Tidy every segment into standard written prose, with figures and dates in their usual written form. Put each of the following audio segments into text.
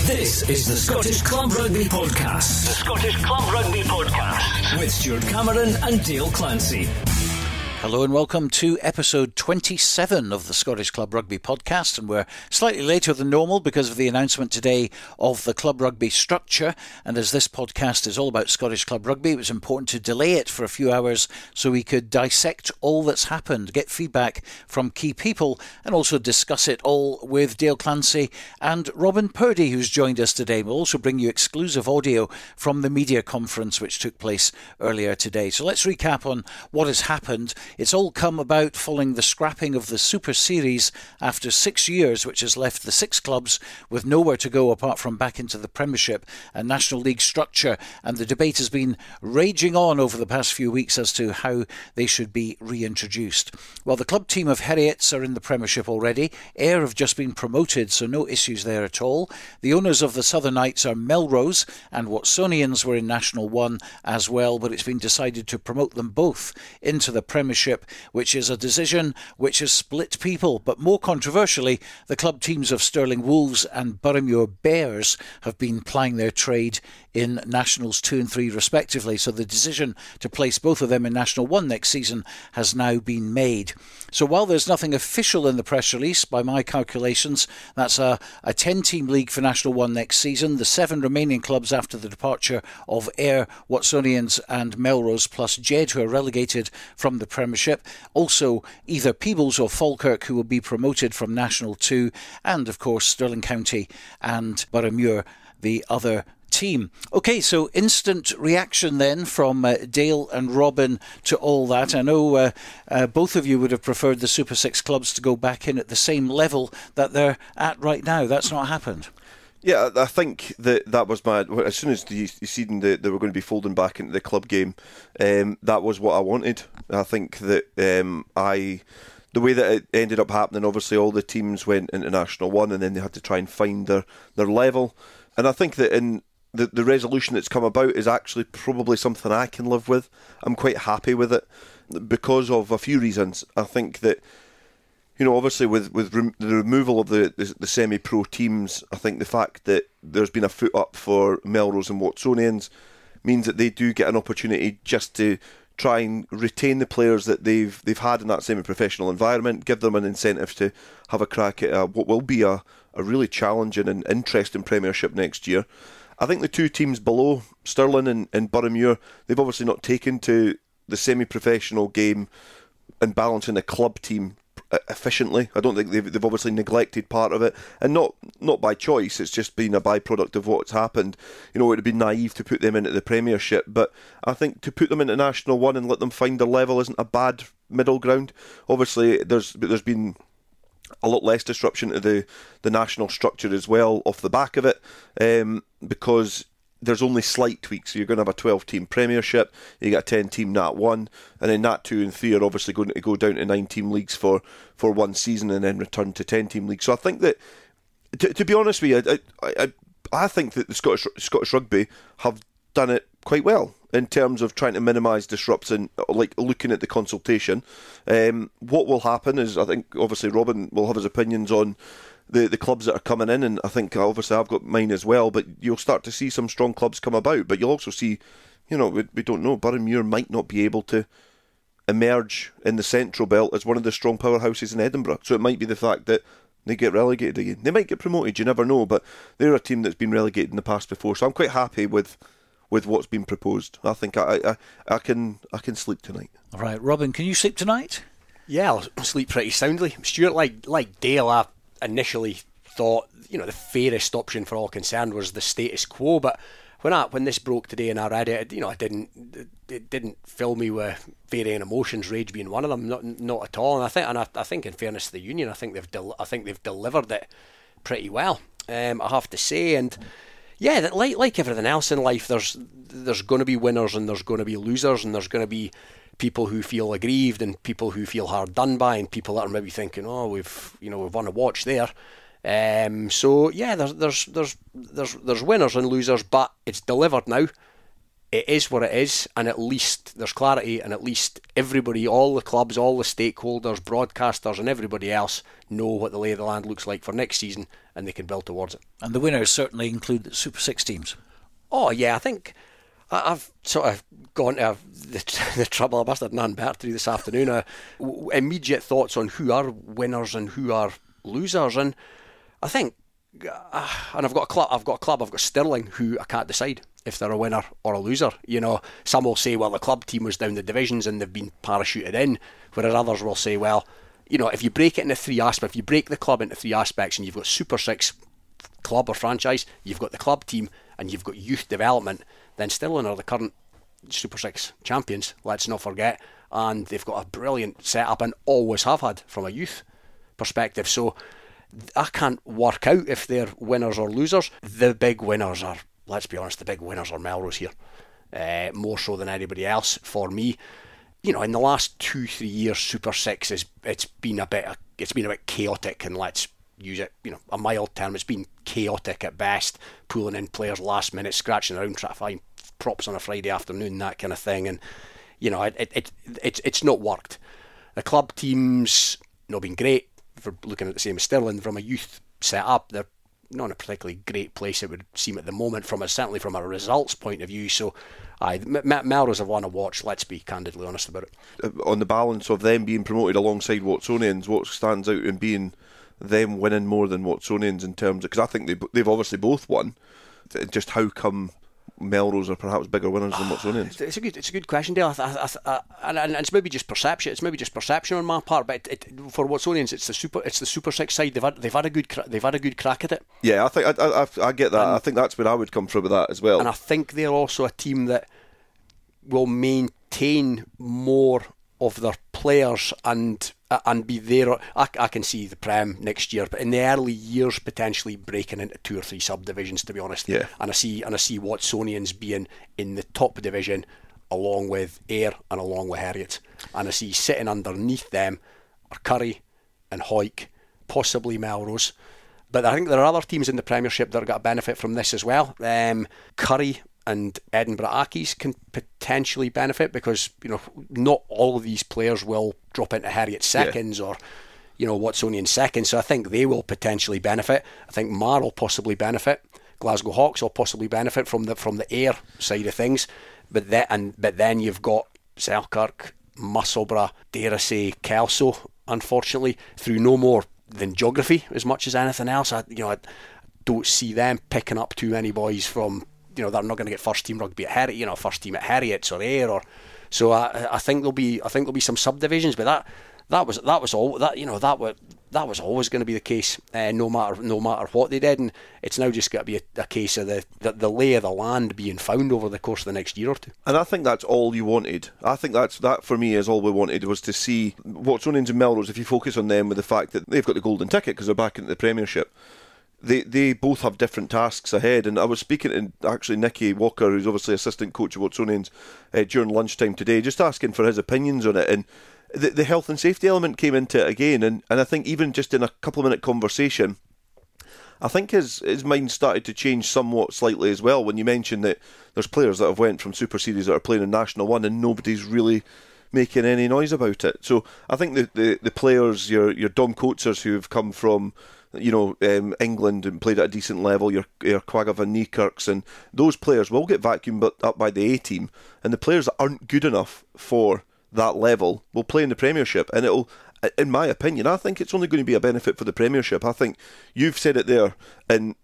This is the Scottish Club Rugby Podcast. The Scottish Club Rugby Podcast. With Stuart Cameron and Dale Clancy. Hello and welcome to episode 27 of the Scottish Club Rugby Podcast, and we're slightly later than normal because of the announcement today of the Club Rugby structure. And as this podcast is all about Scottish Club Rugby, it was important to delay it for a few hours so we could dissect all that's happened, get feedback from key people, and also discuss it all with Dale Clancy and Robin Purdie, who's joined us today. We'll also bring you exclusive audio from the media conference which took place earlier today. So let's recap on what has happened. It's all come about following the scrapping of the Super Series after 6 years, which has left the 6 clubs with nowhere to go apart from back into the Premiership and National League structure. And the debate has been raging on over the past few weeks as to how they should be reintroduced. Well, the club team of Heriots are in the Premiership already. Ayr have just been promoted, so no issues there at all. The owners of the Southern Knights are Melrose, and Watsonians were in National 1 as well, but it's been decided to promote them both into the Premiership, which is a decision which has split people. But more controversially, the club teams of Stirling Wolves and Boroughmuir Bears have been plying their trade in Nationals 2 and 3 respectively. So the decision to place both of them in National 1 next season has now been made. So while there's nothing official in the press release, by my calculations, that's a 10-team league for National 1 next season. The 7 remaining clubs after the departure of Ayr, Watsonians and Melrose, plus Jed, who are relegated from the Premiership. Also, either Peebles or Falkirk, who will be promoted from National 2, and of course Stirling County and Boroughmuir, the other team. Okay, so instant reaction then from Dale and Robin to all that. I know both of you would have preferred the Super 6 clubs to go back in at the same level that they're at right now. That's not happened. Yeah, I think that was my... As soon as you seen that they were going to be folding back into the club game, that was what I wanted. I think that the way that it ended up happening, obviously all the teams went into National 1 and then they had to try and find their level. And I think that in the resolution that's come about is actually probably something I can live with. I'm quite happy with it because of a few reasons. I think that, you know, obviously with the removal of the semi-pro teams, I think the fact that there's been a foot up for Melrose and Watsonians means that they do get an opportunity just to try and retain the players that they've had in that semi-professional environment, give them an incentive to have a crack at what will be a really challenging and interesting Premiership next year. I think the 2 teams below, Stirling and Boroughmuir, they've obviously not taken to the semi-professional game and balancing the club team efficiently. I don't think they've obviously neglected part of it, and not by choice. It's just been a byproduct of what's happened. You know, it would be naive to put them into the Premiership, but I think to put them into National 1 and let them find their level isn't a bad middle ground. Obviously, there's been a lot less disruption to the national structure as well off the back of it, because there's only slight tweaks. So you're going to have a 12-team Premiership, you get a 10-team Nat 1, and then Nat 2 and 3 are obviously going to go down to 9-team leagues for one season and then return to 10-team leagues. So I think that, to be honest with you, I think that the Scottish Rugby have done it quite well in terms of trying to minimise disruption, like looking at the consultation. What will happen is, I think obviously Robin will have his opinions on the clubs that are coming in, and I think obviously I've got mine as well, but you'll start to see some strong clubs come about, but you'll also see, you know, we don't know, Boroughmuir might not be able to emerge in the Central Belt as one of the strong powerhouses in Edinburgh. So it might be the fact that they get relegated again. They might get promoted, you never know, but they're a team that's been relegated in the past before, so I'm quite happy with what's been proposed. I think I can sleep tonight. All right, Robin, can you sleep tonight? Yeah, I'll sleep pretty soundly. Stuart, like Dale, I initially thought, you know, the fairest option for all concerned was the status quo, but when this broke today and I read it, you know, it didn't fill me with varying emotions, rage being one of them, not at all. And I think in fairness to the union, I think they've delivered it pretty well. I have to say, and yeah, like everything else in life, there's going to be winners and there's going to be losers, and there's going to be people who feel aggrieved and people who feel hard done by, and people that are maybe thinking, oh, we've won a watch there. So yeah, there's winners and losers, but it's delivered now. it is what it is, and at least there's clarity, and at least everybody, all the clubs, all the stakeholders, broadcasters and everybody else know what the lay of the land looks like for next season, and they can build towards it. And the winners certainly include the Super 6 teams. Oh yeah, I think I've sort of gone to the trouble. I must have Nan Bertree this afternoon. Immediate thoughts on who are winners and who are losers, and I think, and I've got a club. I've got Stirling, who I can't decide if they're a winner or a loser. You know, some will say, well, the club team was down the divisions and they've been parachuted in, whereas others will say, well, you know, if you break it into three aspects, if you break the club into three aspects, and you've got Super 6 club or franchise, you've got the club team, and you've got youth development, then Stirling are the current Super 6 champions, let's not forget, and they've got a brilliant setup and always have had from a youth perspective. So I can't work out if they're winners or losers. The big winners are, let's be honest, the big winners are Melrose here, more so than anybody else for me. You know, in the last 2-3 years, Super 6 it's been a bit chaotic, and let's use it, you know, a mild term. It's been chaotic at best, pulling in players last minute, scratching around, trying to find props on a Friday afternoon, that kind of thing, and you know, it's not worked. The club team's not been great, for looking at the same as Stirling. From a youth setup, they're not in a particularly great place, it would seem, at the moment, certainly from a results point of view. So Melrose have won a watch, let's be candidly honest about it. On the balance of them being promoted alongside Watsonians, what stands out in being them winning more than Watsonians in terms of, because I think they've obviously both won, just how come Melrose are perhaps bigger winners than Watsonians? It's a good question, Dale. And it's maybe just perception. It's maybe just perception on my part. But for Watsonians, it's the Super 6 side. They've had a good crack at it. Yeah, I think I get that. I think that's where I would come from with that as well. And I think they're also a team that will maintain more of their players and be there. I can see the Prem next year, but in the early years potentially breaking into 2 or 3 subdivisions, to be honest. Yeah. And I see Watsonians being in the top division along with Ayr and along with Heriot. And I see sitting underneath them are Currie and Hoyk, possibly Melrose. But I think there are other teams in the Premiership that are going to benefit from this as well. Currie and Edinburgh Accies can potentially benefit, because, you know, not all of these players will drop into Heriot seconds or, you know, Watsonian seconds. So I think they will potentially benefit. I think Mar will possibly benefit. Glasgow Hawks will possibly benefit from the Ayr side of things. But then you've got Selkirk, Musselburgh, dare I say Kelso, unfortunately, through no more than geography as much as anything else. I don't see them picking up too many boys from, you know, they're not going to get first team rugby at Heriot, you know, first team at Heriot or Ayr, or so. I think there'll be some subdivisions, but that was always going to be the case, no matter what they did, and it's now just got to be a case of the lay of the land being found over the course of the next year or two. And I think that's all you wanted. I think that for me is all we wanted, was to see Watsonians and Melrose, if you focus on them with the fact that they've got the golden ticket because they're back into the Premiership. They both have different tasks ahead, and I was speaking to actually Nicky Walker, who's obviously assistant coach of Watsonians, during lunchtime today, just asking for his opinions on it, and the health and safety element came into it again, and I think even just in a couple of minute conversation, I think his mind started to change somewhat slightly as well, when you mentioned that there's players that have went from Super Series that are playing in National 1 and nobody's really making any noise about it. So I think the players, your Dom Coatsers who have come from, you know, England and played at a decent level, your Quagga Van Niekerks, and those players will get vacuumed up by the A team, and the players that aren't good enough for that level will play in the Premiership, and it'll, in my opinion, I think it's only going to be a benefit for the Premiership. I think you've said it there, and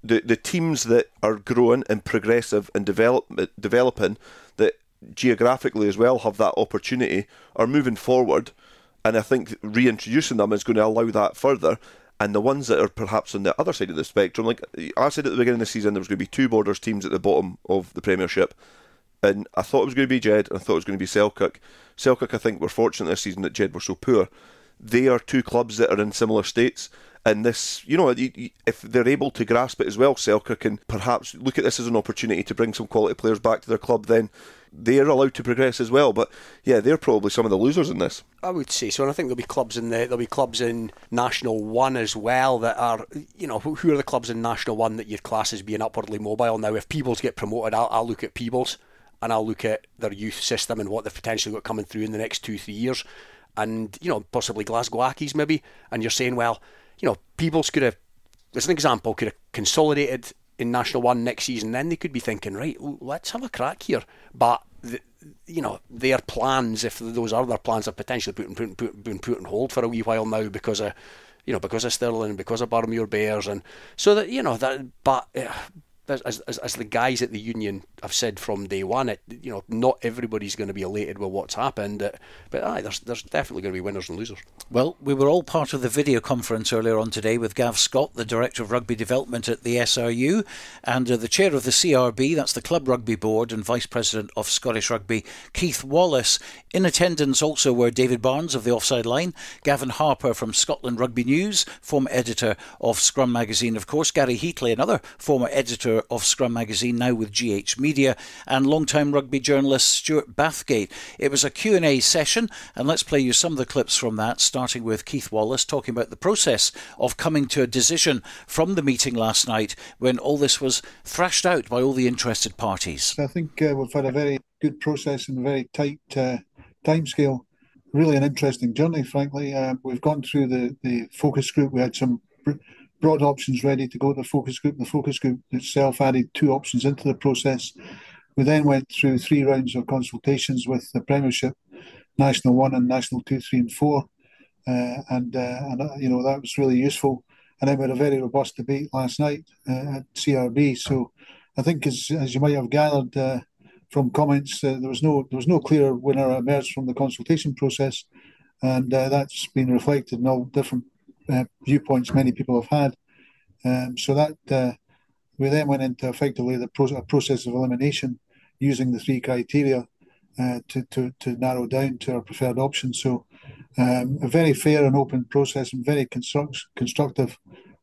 the teams that are growing and progressive and developing, that geographically as well have that opportunity, are moving forward, and I think reintroducing them is going to allow that further. And the ones that are perhaps on the other side of the spectrum, like I said at the beginning of the season, there was going to be 2 Borders teams at the bottom of the Premiership, and I thought it was going to be Jed, and I thought it was going to be Selkirk. Selkirk, I think, were fortunate this season that Jed were so poor. They are 2 clubs that are in similar states, and this, you know, if they're able to grasp it as well, Selkirk can perhaps look at this as an opportunity to bring some quality players back to their club, then they're allowed to progress as well. But yeah, they're probably some of the losers in this, I would say so. And I think there'll be clubs in National 1 as well that are, you know, who are the clubs in National 1 that you'd class as being upwardly mobile now? If Peebles get promoted, I'll look at Peebles and I'll look at their youth system and what they've potentially got coming through in the next 2-3 years, and possibly Glasgow Accies maybe, and you're saying, well, Peebles could have, as an example, could have consolidated in National 1 next season. Then they could be thinking, right, let's have a crack here. But their plans, if those other plans, are potentially been put on hold for a wee while now because of Stirling, because of Boroughmuir Bears, and so that But as the guys at the union have said from day one, not everybody's going to be elated with what's happened, but there's definitely going to be winners and losers. Well, we were all part of the video conference earlier on today with Gav Scott, the Director of Rugby Development at the SRU, and the Chair of the CRB, that's the Club Rugby Board, and Vice President of Scottish Rugby, Keith Wallace. In attendance also were David Barnes of the Offside Line, Gavin Harper from Scotland Rugby News, former editor of Scrum Magazine, of course, Gary Heatley, another former editor of Scrum Magazine, now with GH Media, and long-time rugby journalist Stuart Bathgate. It was a Q&A session, and let's play you some of the clips from that, starting with Keith Wallace talking about the process of coming to a decision from the meeting last night when all this was thrashed out by all the interested parties. I think we've had a very good process and a very tight timescale. Really an interesting journey, frankly. We've gone through the focus group. We had some broad options ready to go to the focus group. The focus group itself added 2 options into the process. We then went through 3 rounds of consultations with the Premiership, National 1 and National 2, 3 and 4. And that was really useful. And then we had a very robust debate last night at CRB. So I think as you might have gathered from comments, there was no clear winner emerged from the consultation process. And that's been reflected in all different viewpoints many people have had. So that we then went into effectively a process of elimination using the 3 criteria to narrow down to our preferred option. So a very fair and open process and very constructive.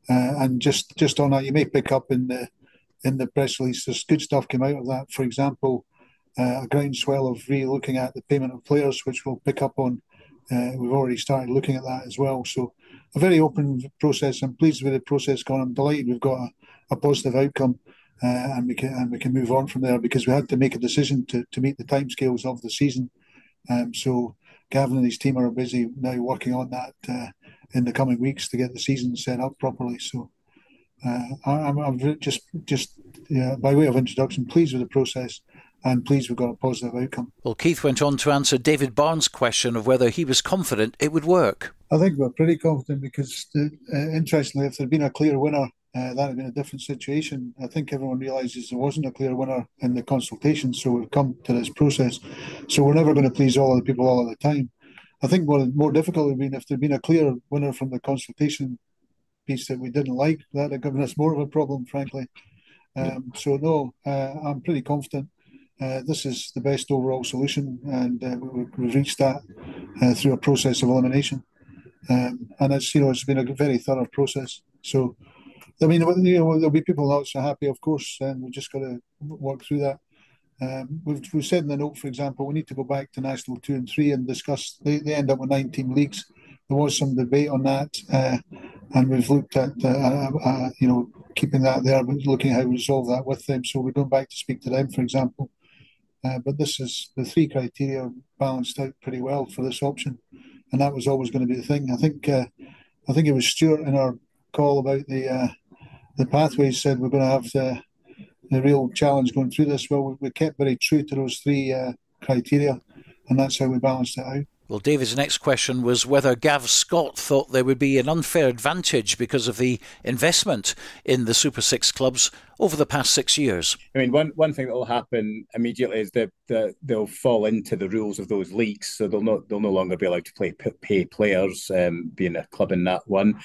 And just on that, you may pick up in the press release, there's good stuff came out of that. For example, a groundswell of re-looking at the payment of players, which we'll pick up on. We've already started looking at that as well. So a very open process. I'm pleased with the process going. I'm delighted we've got a positive outcome, and we can move on from there, because we had to make a decision to meet the timescales of the season. So Gavin and his team are busy now working on that in the coming weeks to get the season set up properly. So I'm just by way of introduction, pleased with the process. I'm pleased we've got a positive outcome. Well, Keith went on to answer David Barnes' question of whether he was confident it would work. I think we're pretty confident because, interestingly, if there had been a clear winner, that would have been a different situation. I think everyone realises there wasn't a clear winner in the consultation, so we've come to this process. So we're never going to please all of the people all of the time. I think what more difficult would have been if there had been a clear winner from the consultation piece that we didn't like. That would have given us more of a problem, frankly. So no, I'm pretty confident. This is the best overall solution, and we've reached that through a process of elimination. And it's been a very thorough process. So, I mean, there'll be people not so happy, of course, and we've just got to work through that. We've said in the note, for example, we need to go back to National 2 and 3 and discuss. They end up with 19 leagues. There was some debate on that, and we've looked at keeping that there, but looking at how we resolve that with them. So we're going back to speak to them, for example. But this is the 3 criteria balanced out pretty well for this option, and that was always going to be the thing. I think it was Stuart in our call about the pathways said we're going to have the real challenge going through this. Well, we kept very true to those 3 criteria, and that's how we balanced it out. Well, David's next question was whether Gav Scott thought there would be an unfair advantage because of the investment in the Super 6 clubs over the past 6 years. I mean, one thing that will happen immediately is that they'll fall into the rules of those leagues, so they'll no longer be allowed to pay players, being a club in that one.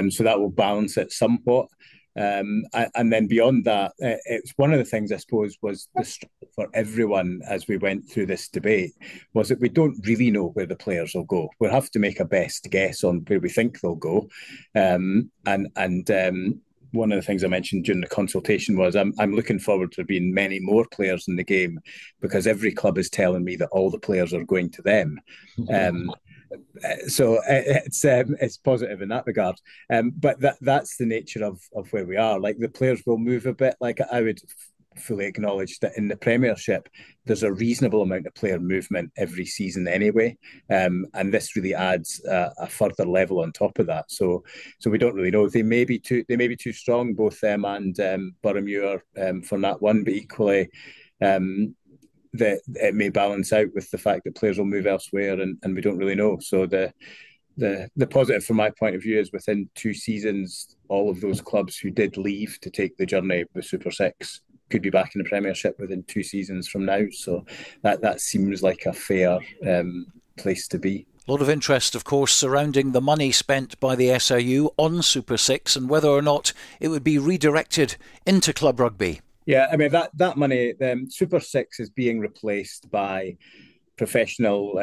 So that will balance it somewhat. And then beyond that, it's one of the things, I suppose, was the struggle for everyone as we went through this debate, was that we don't really know where the players will go. We'll have to make a best guess on where we think they'll go. And one of the things I mentioned during the consultation was I'm looking forward to there being many more players in the game, because every club is telling me that all the players are going to them. So it's positive in that regard, but that's the nature of where we are. Like, the players will move a bit. Like, I would fully acknowledge that in the Premiership, there's a reasonable amount of player movement every season anyway, and this really adds a further level on top of that. So we don't really know. They may be too strong, both them and Boroughmuir, for that one, but equally that it may balance out with the fact that players will move elsewhere, and we don't really know. So the positive from my point of view is within 2 seasons, all of those clubs who did leave to take the journey with Super 6 could be back in the Premiership within 2 seasons from now. So that seems like a fair place to be. A lot of interest, of course, surrounding the money spent by the SRU on Super 6 and whether or not it would be redirected into club rugby. Yeah, I mean, that money, Super 6 is being replaced by professional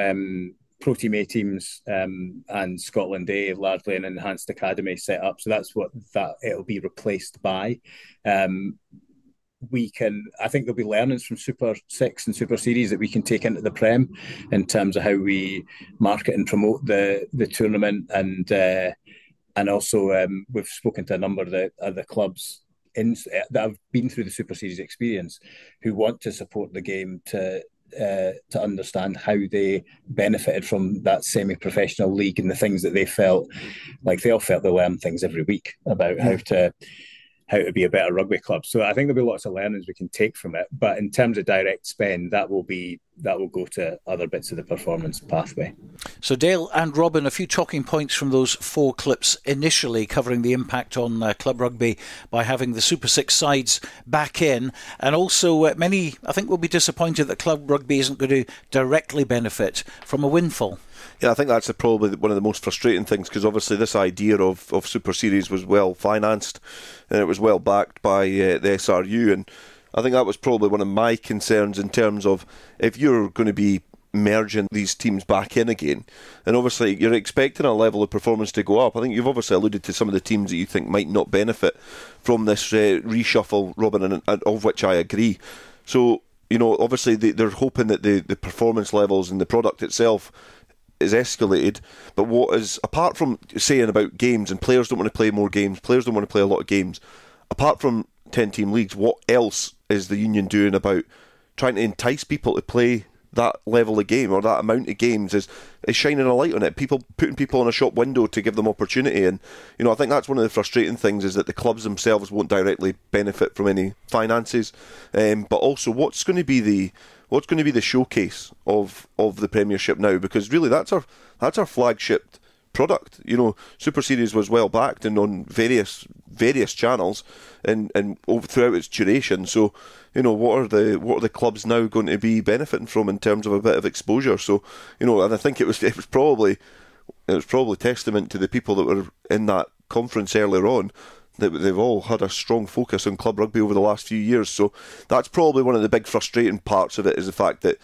Pro Team A teams and Scotland A, largely an enhanced academy set up. So that's what it'll be replaced by. I think there'll be learnings from Super 6 and Super Series that we can take into the Prem in terms of how we market and promote the tournament, and also we've spoken to a number of the clubs that have been through the Super Series experience who want to support the game to understand how they benefited from that semi-professional league and the things that they felt like they learn things every week about how to be a better rugby club. So I think there'll be lots of learnings we can take from it. But in terms of direct spend, that will go to other bits of the performance pathway. So Dale and Robin, a few talking points from those 4 clips initially covering the impact on club rugby by having the Super 6 sides back in. And also many, I think, will be disappointed that club rugby isn't going to directly benefit from a windfall. Yeah, I think that's probably one of the most frustrating things, because obviously this idea of Super Series was well financed and it was well backed by the SRU, and I think that was probably one of my concerns in terms of if you're going to be merging these teams back in again, and obviously you're expecting a level of performance to go up. I think you've obviously alluded to some of the teams that you think might not benefit from this reshuffle, Robin, and of which I agree. So, obviously they're hoping that the performance levels and the product itself is escalated, but what is, apart from saying about games and players don't want to play more games, players don't want to play a lot of games, apart from 10-team leagues, what else is the union doing about trying to entice people to play that level of game or that amount of games? Is shining a light on it, putting people in a shop window to give them opportunity. And I think that's one of the frustrating things, is that the clubs themselves won't directly benefit from any finances, but also what's going to be the showcase of the Premiership now, because really that's our flagship product. Super Series was well backed and on various channels and throughout its duration. So what are the clubs now going to be benefiting from in terms of a bit of exposure? So and I think it was probably testament to the people that were in that conference earlier on that they've all had a strong focus on club rugby over the last few years. So that's probably one of the big frustrating parts of it, is the fact that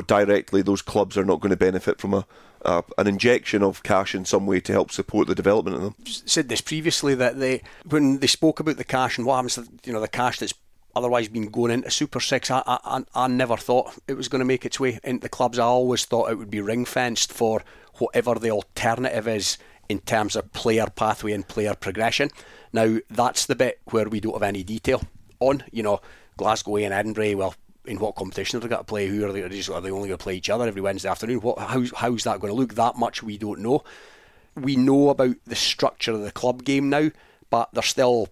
directly those clubs are not going to benefit from an injection of cash in some way to help support the development of them. Said this previously, that when they spoke about the cash and what happens to the cash that's otherwise been going into Super 6, I never thought it was going to make its way into the clubs. I always thought it would be ring fenced for whatever the alternative is in terms of player pathway and player progression. Now that's the bit where we don't have any detail on. Glasgow and Edinburgh, well, in what competition have they got to play? Who are they? Are they only going to play each other every Wednesday afternoon? How's that going to look? That much we don't know. We know about the structure of the club game now, but there's still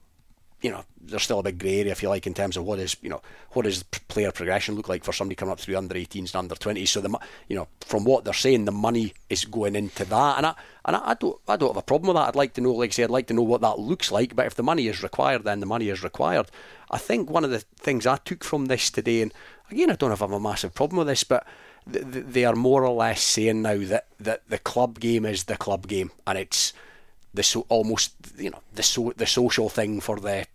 a big grey area, if you like, in terms of what does player progression look like for somebody coming up through under 18s and under 20s. So from what they're saying, the money is going into that, and I don't have a problem with that. I'd like to know, like I say, I'd like to know what that looks like. But if the money is required, then the money is required. I think one of the things I took from this today, and again, I don't have a massive problem with this, but they are more or less saying now that the club game is the club game, and it's the social thing for the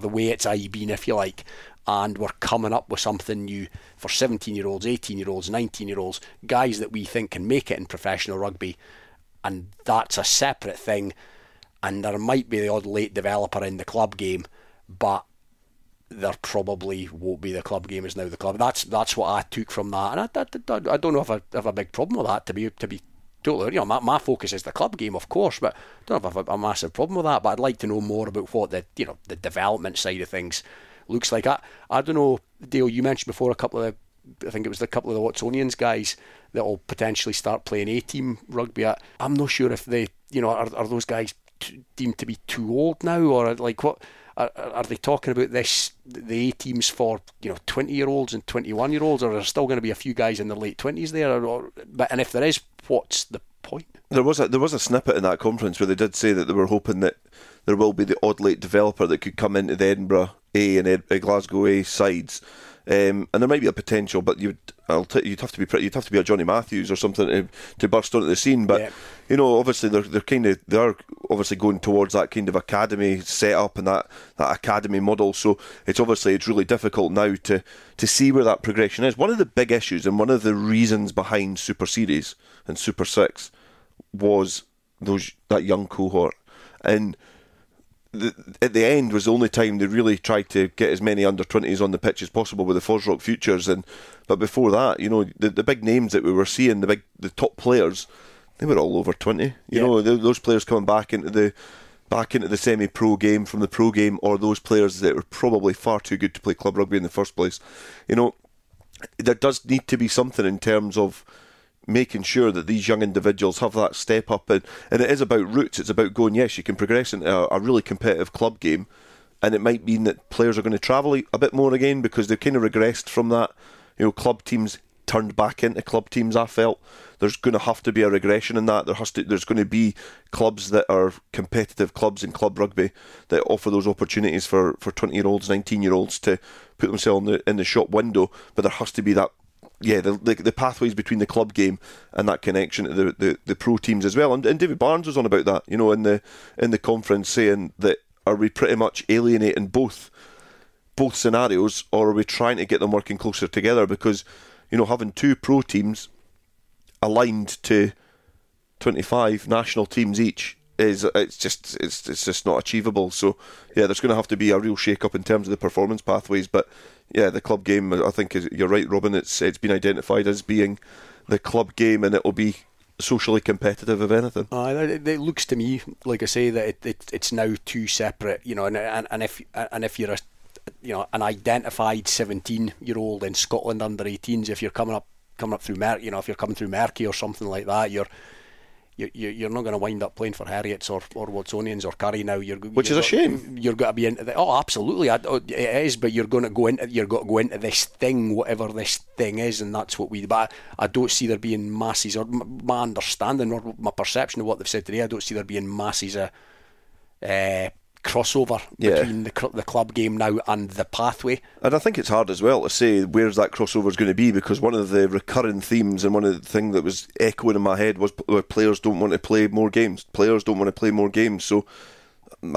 way it's been, if you like, and we're coming up with something new for 17-year-olds, 18-year-olds, 19-year-olds, guys that we think can make it in professional rugby, and that's a separate thing. And there might be the odd late developer in the club game, but there probably won't be. The club game is now the club. That's what I took from that, and I don't know if I have a big problem with that, to be totally, my focus is the club game, of course, but I don't have a massive problem with that. But I'd like to know more about what the development side of things looks like. I don't know, Dale, you mentioned before I think it was a couple of the Watsonians guys that will potentially start playing A-team rugby. I'm not sure if they, are those guys deemed to be too old now, or like what are they talking about the A-teams for 20-year-olds and 21-year-olds, or are there still going to be a few guys in their late 20s there? And if there is, what's the point? There was a snippet in that conference where they did say that they were hoping that there will be the odd late developer that could come into the Edinburgh A and Glasgow A sides. And there might be a potential, but you'd have to be a Johnny Matthews or something to burst onto the scene. But obviously they are obviously going towards that kind of academy setup and that academy model. So it's really difficult now to see where that progression is. One of the big issues and one of the reasons behind Super Series and Super 6 was that young cohort, and at the end was the only time they really tried to get as many under-20s on the pitch as possible with the Forsrock Futures. But before that, the big names that we were seeing, the top players, they were all over 20. Those players coming back into the semi-pro game from the pro game, or those players that were probably far too good to play club rugby in the first place. There does need to be something in terms of making sure that these young individuals have that step up, and it is about roots. It's about going, yes, you can progress into a really competitive club game, and it might mean that players are going to travel a bit more again because they've kind of regressed from that. Club teams turned back into club teams. I felt there's going to have to be a regression in that. There's going to be clubs that are competitive clubs in club rugby that offer those opportunities for 20-year-olds, 19-year-olds to put themselves in the shop window, but there has to be that. Yeah, the pathways between the club game and that connection to the pro teams as well. And David Barnes was on about that, in the conference, saying that are we pretty much alienating both scenarios, or are we trying to get them working closer together? Because having two pro teams aligned to 25 national teams each it's just not achievable. So yeah, there's going to have to be a real shake up in terms of the performance pathways. But yeah, the club game, I think you're right, Robin. It's been identified as being the club game, and it will be socially competitive, if anything. It looks to me, like I say, that it's now two separate. And if you're an identified 17-year-old in Scotland under 18s, if you're coming up through if you're coming through Merky or something like that, you're not going to wind up playing for Heriots or Watsonians or Curry now. Which is a shame. You're going to be into absolutely, it is. But you're going to go into this thing, whatever this thing is, and that's what we. But I don't see there being masses, or my understanding or my perception of what they've said today. I don't see there being masses of crossover between the club game now and the pathway. And I think it's hard as well to say where's that crossover is going to be, because one of the recurring themes and one of the things that was echoing in my head was players don't want to play more games. Players don't want to play more games. So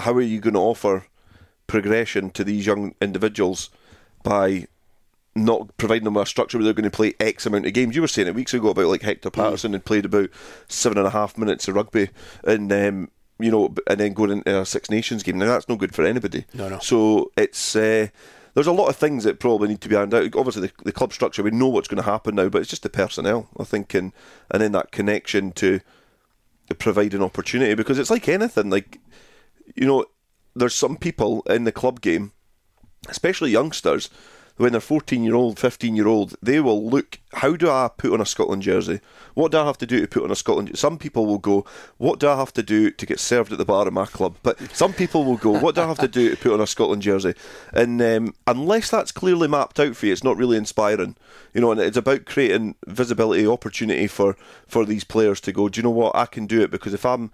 how are you going to offer progression to these young individuals by not providing them a structure where they're going to play X amount of games? You were saying it weeks ago about like Hector Patterson had played about 7.5 minutes of rugby and then going into a Six Nations game. Now that's no good for anybody. No. So it's there's a lot of things that probably need to be ironed out. Obviously the club structure, we know what's going to happen now, but it's just the personnel, I think, and then that connection to providing opportunity, because it's like anything. Like, there's some people in the club game, especially youngsters, when they're 14-year-old, 15-year-old, they will look, how do I put on a Scotland jersey? What do I have to do to put on a Scotland jersey? Some people will go, what do I have to do to get served at the bar of my club? But some people will go, what do I have to do to put on a Scotland jersey? And unless that's clearly mapped out for you, it's not really inspiring. And it's about creating visibility, opportunity for these players to go, do you know what, I can do it, because if I'm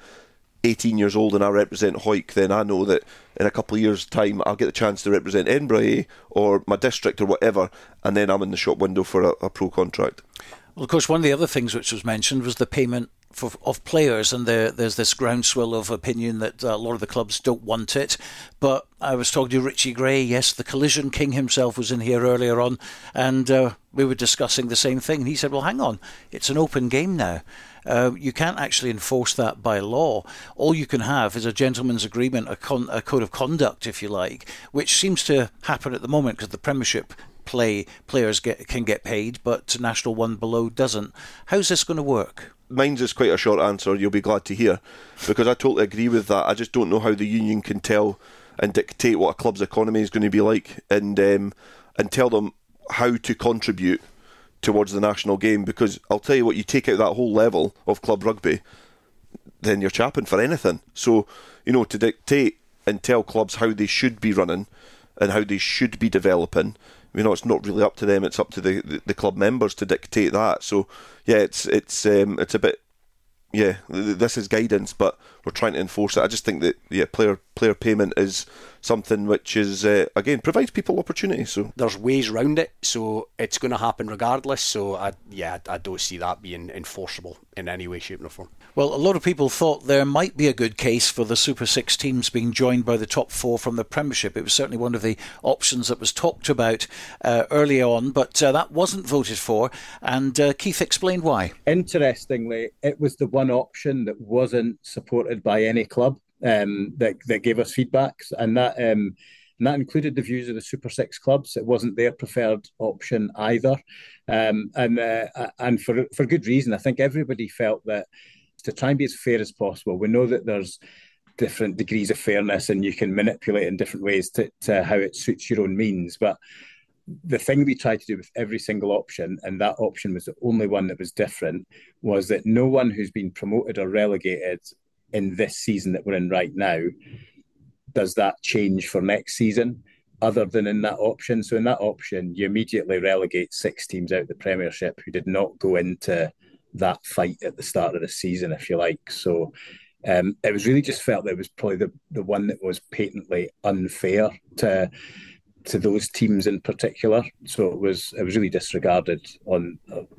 18 years old and I represent Hawick, then I know that in a couple of years' time I'll get the chance to represent Edinburgh or my district or whatever, and then I'm in the shop window for a pro contract. Well, of course, one of the other things which was mentioned was the payment of players, and there's this groundswell of opinion that a lot of the clubs don't want it. But I was talking to Richie Gray, yes, the Collision King himself was in here earlier on, and we were discussing the same thing. And he said, well, hang on, it's an open game now. You can't actually enforce that by law. All you can have is a gentleman's agreement, a code of conduct, if you like, which seems to happen at the moment because the Premiership players can get paid, but National 1 below doesn't. How's this going to work? Mine's is quite a short answer, you'll be glad to hear, because I totally agree with that. I just don't know how the union can tell and dictate what a club's economy is going to be like, and tell them how to contribute towards the national game. Because I'll tell you what, you take out that whole level of club rugby, then you're chapping for anything. So, to dictate and tell clubs how they should be running and how they should be developing, it's not really up to them, it's up to the club members to dictate that. So yeah, it's a bit, yeah, this is guidance, but we're trying to enforce it. I just think that player payment is something which is again provides people opportunity. So there's ways around it, so it's going to happen regardless. So I don't see that being enforceable in any way, shape or form. Well, a lot of people thought there might be a good case for the Super 6 teams being joined by the top 4 from the Premiership. It was certainly one of the options that was talked about early on, but that wasn't voted for, and Keith explained why. Interestingly, it was the one option that wasn't supported by any club that gave us feedbacks, and that included the views of the Super 6 clubs. It wasn't their preferred option either, and for good reason. I think everybody felt that to try and be as fair as possible. We know that there's different degrees of fairness and you can manipulate in different ways to how it suits your own means. But the thing we tried to do with every single option, and that option was the only one that was different, was that no one who's been promoted or relegated in this season that we're in right now does that change for next season other than in that option. So in that option, you immediately relegate 6 teams out of the Premiership who did not go into that fight at the start of the season, if you like. So it was really just felt that it was probably the one that was patently unfair to those teams in particular. So it was really disregarded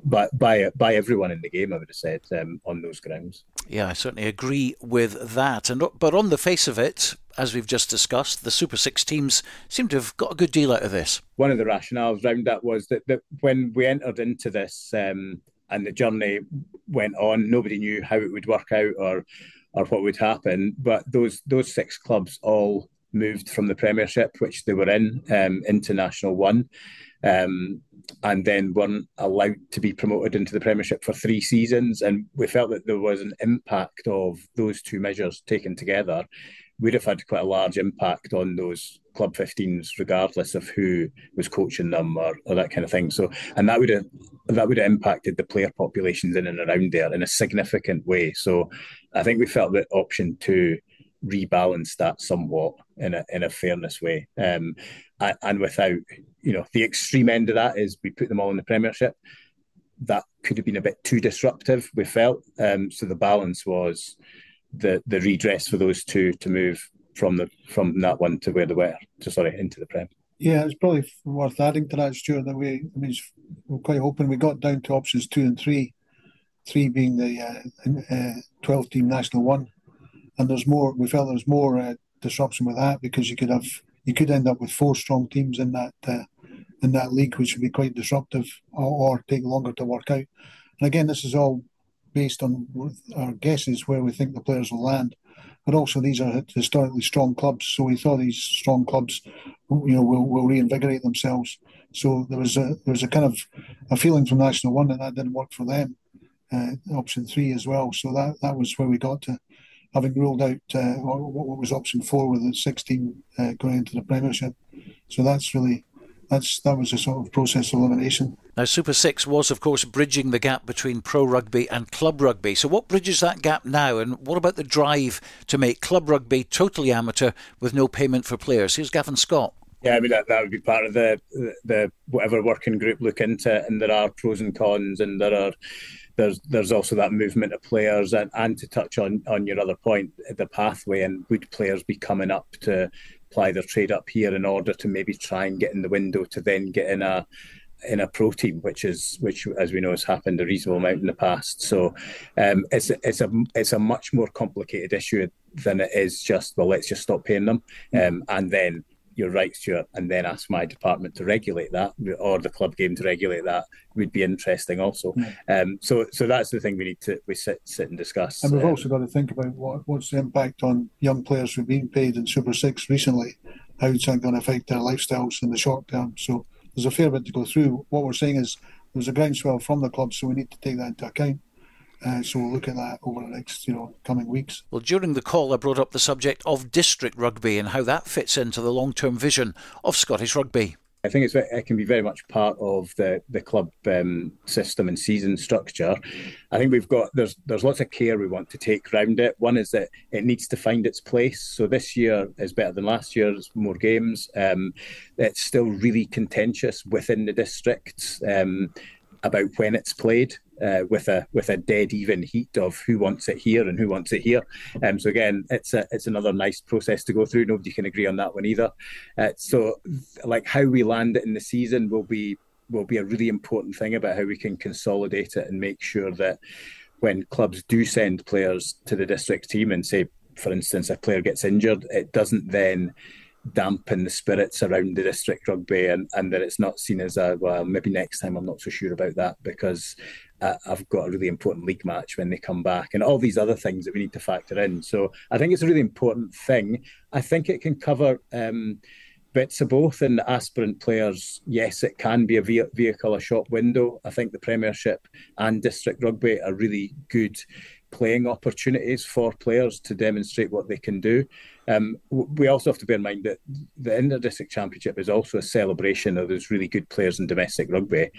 by everyone in the game, I would have said, on those grounds. Yeah, I certainly agree with that. But on the face of it, as we've just discussed, the Super 6 teams seem to have got a good deal out of this. One of the rationales around that was that when we entered into this and the journey went on, nobody knew how it would work out or what would happen. But those 6 clubs all moved from the Premiership, which they were in, into National 1, and then weren't allowed to be promoted into the Premiership for 3 seasons. And we felt that there was an impact of those 2 measures taken together. We'd have had quite a large impact on those Club 15s, regardless of who was coaching them or that kind of thing. So, and that would have impacted the player populations in and around there in a significant way. So, I think we felt that option 2 rebalanced that somewhat in a fairness way, and without, the extreme end of that is we put them all in the Premiership. That could have been a bit too disruptive, we felt. So the balance was the redress for those 2 to move from that one to where they were, into the Prem. Yeah, it's probably worth adding to that, Stuart, that we're quite hoping we got down to options 2 and 3, 3 being the 12-team National 1. And there's more. We felt there was more disruption with that, because you could end up with 4 strong teams in that league, which would be quite disruptive or take longer to work out. And again, this is all based on our guesses where we think the players will land. But also, these are historically strong clubs, so we thought these strong clubs, will reinvigorate themselves. So there was a kind of a feeling from National 1 that didn't work for them. Option 3 as well. So that was where we got to, having ruled out what was option 4 with the 16 going into the Premiership. So that was a sort of process of elimination. Now, Super 6 was, of course, bridging the gap between pro rugby and club rugby. So what bridges that gap now, and what about the drive to make club rugby totally amateur with no payment for players? Here's Gav Scott. Yeah, I mean, that would be part of the whatever working group look into it, and there are pros and cons, and there's also that movement of players, and to touch on your other point, the pathway, and would players be coming up to apply their trade up here in order to maybe try and get in the window to then get in a pro team, which as we know has happened a reasonable amount in the past. So it's a much more complicated issue than it is just, well, let's just stop paying them, and then you're right, Stuart, and then ask my department to regulate that, or the club game to regulate that, would be interesting also. So that's the thing we sit and discuss. And we've also got to think about what's the impact on young players who've been paid in Super 6 recently. How is that going to affect their lifestyles in the short term? So there's a fair bit to go through. What we're saying is there's a groundswell from the club, so we need to take that into account. So we'll look at that over the next coming weeks. Well, during the call I brought up the subject of district rugby and how that fits into the long-term vision of Scottish rugby. I think it can be very much part of the club system and season structure. I think there's lots of care we want to take around it. One is that it needs to find its place. So this year is better than last year. There's more games. It's still really contentious within the districts about when it's played, with a dead even heat of who wants it here and who wants it here. So again, it's another nice process to go through. Nobody can agree on that one either. So like how we land it in the season will be a really important thing about how we can consolidate it and make sure that when clubs do send players to the district team and say, for instance, a player gets injured, it doesn't then dampen the spirits around the district rugby, and that it's not seen as maybe next time I'm not so sure about that because I've got a really important league match when they come back, and all these other things that we need to factor in. So I think it's a really important thing. I think it can cover bits of both. And aspirant players, yes, it can be a vehicle, a shop window. I think the Premiership and district rugby are really good playing opportunities for players to demonstrate what they can do. We also have to bear in mind that the Inter-District Championship is also a celebration of those really good players in domestic rugby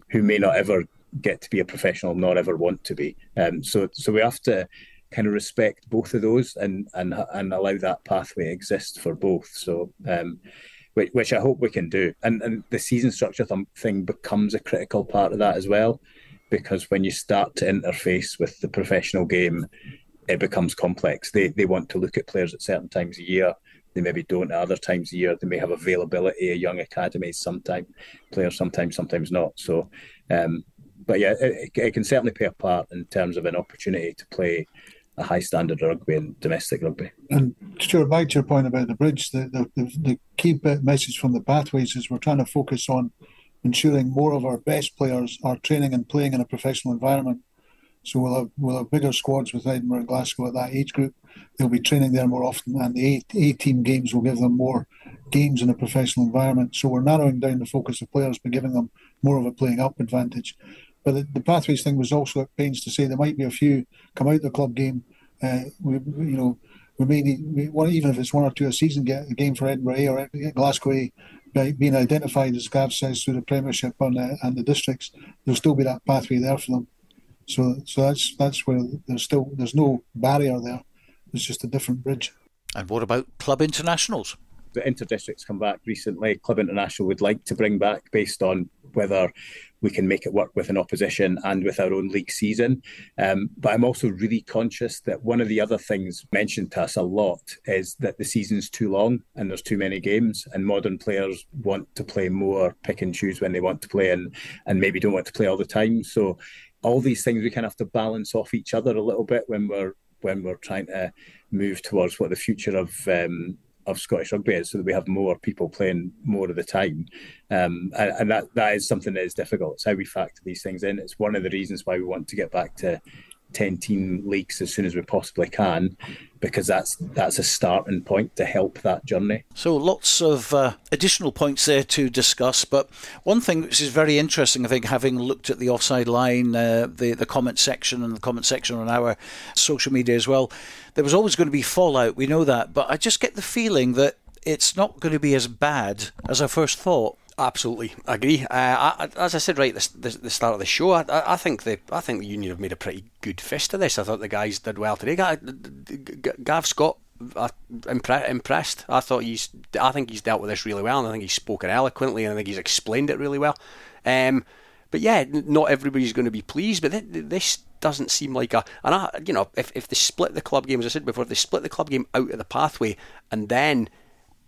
who may not ever get to be a professional, nor ever want to be. So we have to kind of respect both of those and allow that pathway exist for both. So which I hope we can do. And the season structure thing becomes a critical part of that as well, because when you start to interface with the professional game, it becomes complex. They want to look at players at certain times a year. They maybe don't at other times a year. They may have availability at young academies sometimes, players sometimes not. So, but yeah, it can certainly play a part in terms of an opportunity to play a high standard of rugby and domestic rugby. And Stuart, back to your point about the bridge, the key message from the pathways is we're trying to focus on ensuring more of our best players are training and playing in a professional environment. So we'll have bigger squads with Edinburgh and Glasgow at that age group. They'll be training there more often, and the A-team games will give them more games in a professional environment. So we're narrowing down the focus of players by giving them more of a playing up advantage. But the pathways thing was also at pains to say there might be a few come out the club game. We may need, even if it's one or two a season, get a game for Edinburgh A or Glasgow A being identified, as Gav says, through the Premiership and the districts. There'll still be that pathway there for them. So that's where there's no barrier there. It's just a different bridge. And what about club internationals? The inter-districts come back recently. Club International would like to bring back based on whether we can make it work with an opposition and with our own league season. But I'm also really conscious that one of the other things mentioned to us a lot is that the season's too long and there's too many games, and modern players want to play more, pick and choose when they want to play, and maybe don't want to play all the time. So all these things we kind of have to balance off each other a little bit when we're trying to move towards what the future of Scottish rugby is, so that we have more people playing more of the time, and that is something that is difficult. It's how we factor these things in. It's one of the reasons why we want to get back to 10-team leagues as soon as we possibly can, because that's a starting point to help that journey. So lots of additional points there to discuss, but one thing which is very interesting, I think, having looked at the offside line, the comment section and the comment section on our social media as well, there was always going to be fallout, we know that, but I just get the feeling that it's not going to be as bad as I first thought. Absolutely, I agree. As I said right at the start of the show, I think the union have made a pretty good fist of this. I thought the guys did well today. Gav Scott, impressed. I think he's dealt with this really well, and I think he's spoken eloquently, and I think he's explained it really well. But yeah, not everybody's going to be pleased, but this doesn't seem like if they split the club game, as I said before, if they split the club game out of the pathway, and then,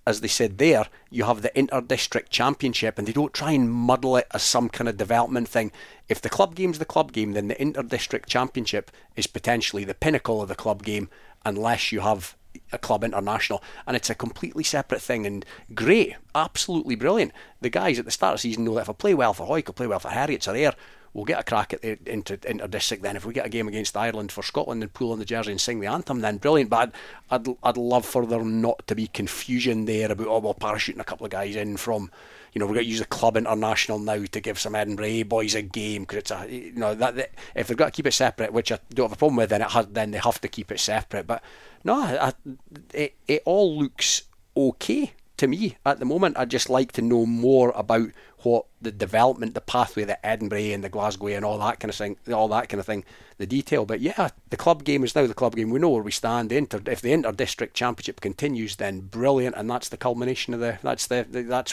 as they said there, you have the inter-district championship, and they don't try and muddle it as some kind of development thing. If the club game's the club game, then the inter-district championship is potentially the pinnacle of the club game, unless you have a club international, and it's a completely separate thing. And great, absolutely brilliant. The guys at the start of the season know that if I play well for Hoyk, I play well for Heriot, are there. we'll get a crack at the inter-district then. If we get a game against Ireland for Scotland and pull on the jersey and sing the anthem, then brilliant. But I'd love for there not to be confusion there about, we're parachuting a couple of guys in from, we're going to use the club international now to give some Edinburgh A boys a game, because it's if they've got to keep it separate, which I don't have a problem with, then they have to keep it separate. But no, it all looks okay to me at the moment. I'd just like to know more about what the development, the pathway, the Edinburgh and the Glasgow and all that kind of thing, the detail. But yeah, the club game is now the club game. We know where we stand. If the inter-district championship continues, then brilliant, and that's the culmination of that's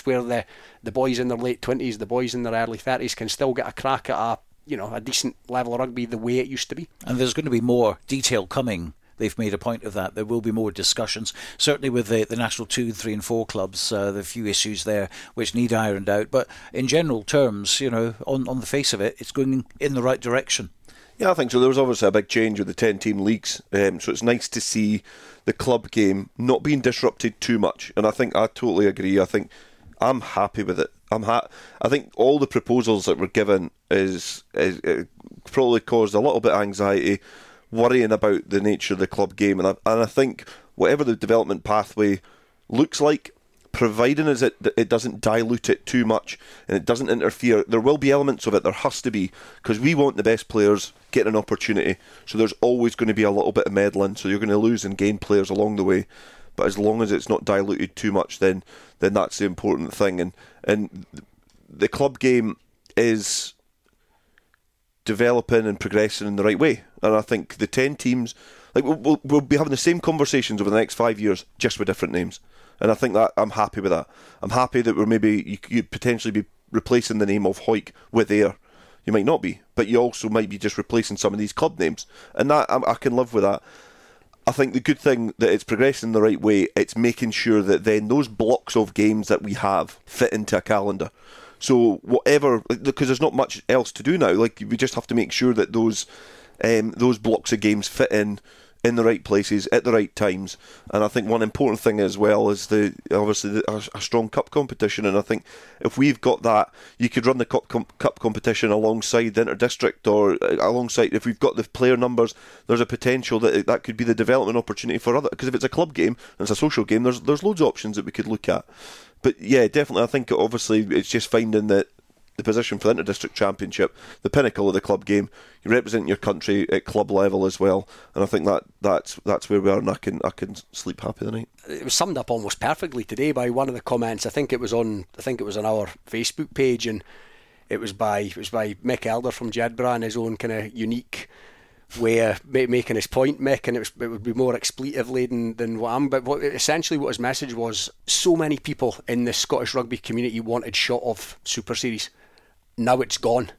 where the boys in their late 20s, the boys in their early 30s can still get a crack at a decent level of rugby the way it used to be. And there's going to be more detail coming. They've made a point of that. There will be more discussions, certainly with the National 2, 3 and 4 clubs. There are a few issues there which need ironed out. But in general terms, on the face of it, it's going in the right direction. Yeah, I think so. There was obviously a big change with the 10-team leagues. So it's nice to see the club game not being disrupted too much. And I totally agree. I think I'm happy with it. I think all the proposals that were given is probably caused a little bit of anxiety, worrying about the nature of the club game, and I think whatever the development pathway looks like, providing it doesn't dilute it too much and it doesn't interfere, there will be elements of it, there has to be, because we want the best players getting an opportunity, so there's always going to be a little bit of meddling, so you're going to lose and gain players along the way, but as long as it's not diluted too much, then that's the important thing, and the club game is developing and progressing in the right way. And I think the 10 teams, we'll be having the same conversations over the next 5 years, just with different names. And I think that I'm happy with that. I'm happy that you could potentially be replacing the name of Hoyk with Ayr. You might not be, but you also might be just replacing some of these club names. And that I can live with that. I think the good thing that it's progressing the right way, it's making sure that then those blocks of games that we have fit into a calendar. So whatever, because there's not much else to do now. We just have to make sure that those blocks of games fit in the right places at the right times. And I think one important thing as well is obviously a strong cup competition. And I think if we've got that, you could run the cup competition alongside the inter-district, or alongside, if we've got the player numbers, there's a potential that could be the development opportunity for other. Because if it's a club game and it's a social game, there's loads of options that we could look at. But yeah, definitely, I think obviously it's just finding that the position for the Inter-District Championship, the pinnacle of the club game, you represent your country at club level as well, and I think that's where we are, and I can sleep happy tonight. It was summed up almost perfectly today by one of the comments. I think it was on our Facebook page, and it was by Mick Elder from Jedburgh, and his own kind of unique way of making his point, Mick, and it would be more expletive laden than what I'm. But essentially what his message was: so many people in the Scottish rugby community wanted shot of Super Series. Now it's gone,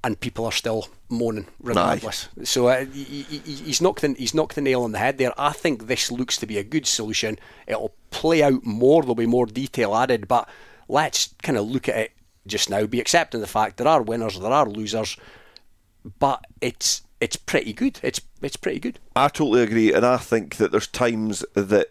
and people are still moaning regardless. Aye. So he's knocked the nail on the head there. I think this looks to be a good solution. It'll play out more. There'll be more detail added, but let's kind of look at it just now. Be accepting the fact there are winners, there are losers, but it's pretty good. It's pretty good. I totally agree, and I think that there's times the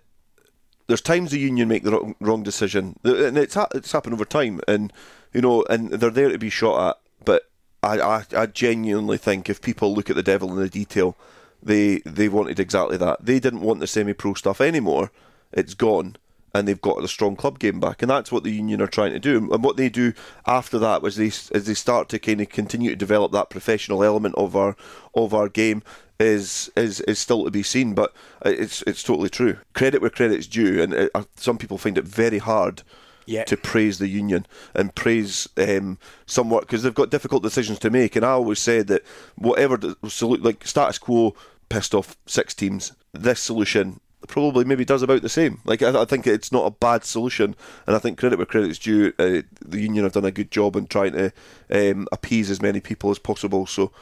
union make the wrong decision, and it's happened over time, and and they're there to be shot at. But I genuinely think if people look at the devil in the detail, they wanted exactly that. They didn't want the semi-pro stuff anymore. It's gone, and they've got the strong club game back, and that's what the union are trying to do. And what they do after that was they start to kind of continue to develop that professional element of our game is still to be seen. But it's totally true. Credit where credit's due, and some people find it very hard. Yeah. To praise the union and praise somewhat, because they've got difficult decisions to make. And I always said that whatever like status quo pissed off 6 teams, this solution probably maybe does about the same. Like I think it's not a bad solution, and I think credit where credit's due. The union have done a good job in trying to appease as many people as possible. So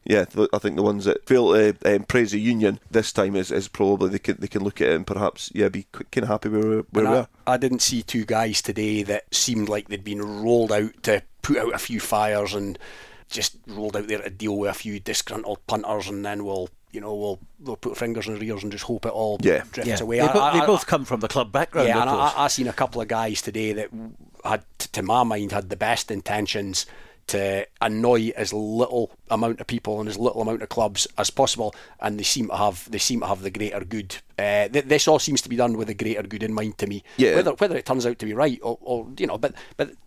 yeah, I think the ones that fail to praise the union this time is probably they can look at it and perhaps be kind of happy where we are. I didn't see 2 guys today that seemed like they'd been rolled out to put out a few fires and just rolled out there to deal with a few disgruntled punters, and then we'll put fingers in their ears and just hope it all drifts away. They both come from the club background. Yeah, and I seen a couple of guys today that had, to my mind, had the best intentions to annoy as little amount of people and as little amount of clubs as possible, and they seem to have the greater good. This all seems to be done with the greater good in mind to me. Yeah. Whether it turns out to be right or but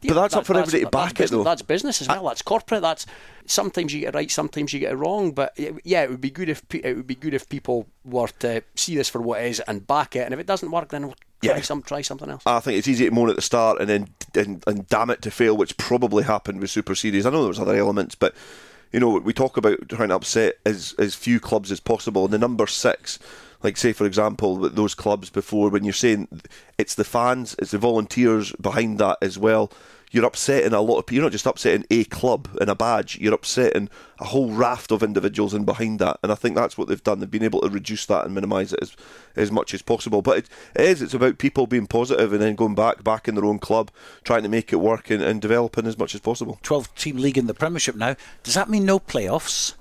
that's up for everybody to back it, though. That's business as well. That's corporate. That's sometimes you get it right, sometimes you get it wrong. But yeah, it would be good if people were to see this for what it is and back it. And if it doesn't work, then we'll try something else. I think it's easy to moan at the start and then damn it to fail, which probably happened with Super Series. I know there was other elements, but we talk about trying to upset as few clubs as possible. And the number 6, like say for example, those clubs before, when you're saying it's the fans, it's the volunteers behind that as well. You're upsetting a lot of people. You're not just upsetting a club and a badge. You're upsetting a whole raft of individuals in behind that. And I think that's what they've done. They've been able to reduce that and minimise it as much as possible. But it's about people being positive and then going back in their own club, trying to make it work and developing as much as possible. 12-team league in the Premiership now. Does that mean no playoffs?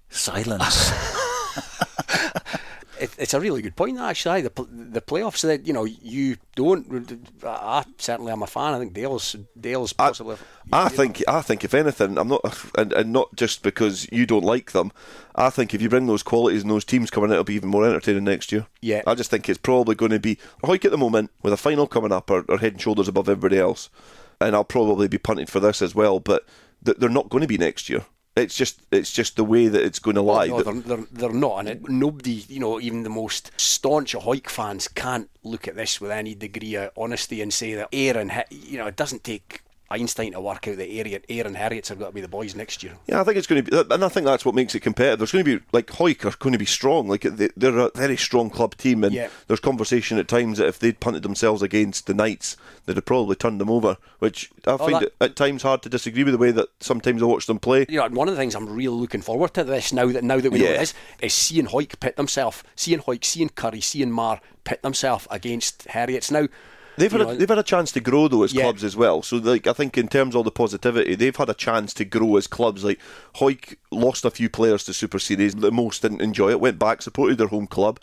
Silence. It's a really good point, actually. The playoffs that you don't. I certainly am a fan. I think Dale's possibly. I think if anything, I'm not, and not just because you don't like them. I think if you bring those qualities and those teams coming in, it'll be even more entertaining next year. Yeah, I just think it's probably going to be Hoyk at the moment with a final coming up, are head and shoulders above everybody else, and I'll probably be punting for this as well. But they're not going to be next year. It's just the way that it's going to lie. No, they're not, and nobody, even the most staunch Hoyk fans can't look at this with any degree of honesty and say that it doesn't take Einstein to work out that Ayr and Heriot's have got to be the boys next year. Yeah, I think it's going to be, and I think that's what makes it competitive. There's going to be, like, Hoyk are going to be strong. Like, they're a very strong club team, and there's conversation at times that if they'd punted themselves against the Knights, they'd have probably turned them over, which I find it at times hard to disagree with the way that sometimes I watch them play. One of the things I'm really looking forward to this now that we know it is seeing Hoyk pit themselves, seeing Currie, seeing Marr pit themselves against Heriot's. Now, They've had a chance to grow though as clubs as well. So I think in terms of the positivity, they've had a chance to grow as clubs. Like Hoyk lost a few players to Super Series. The most didn't enjoy it. Went back, supported their home club.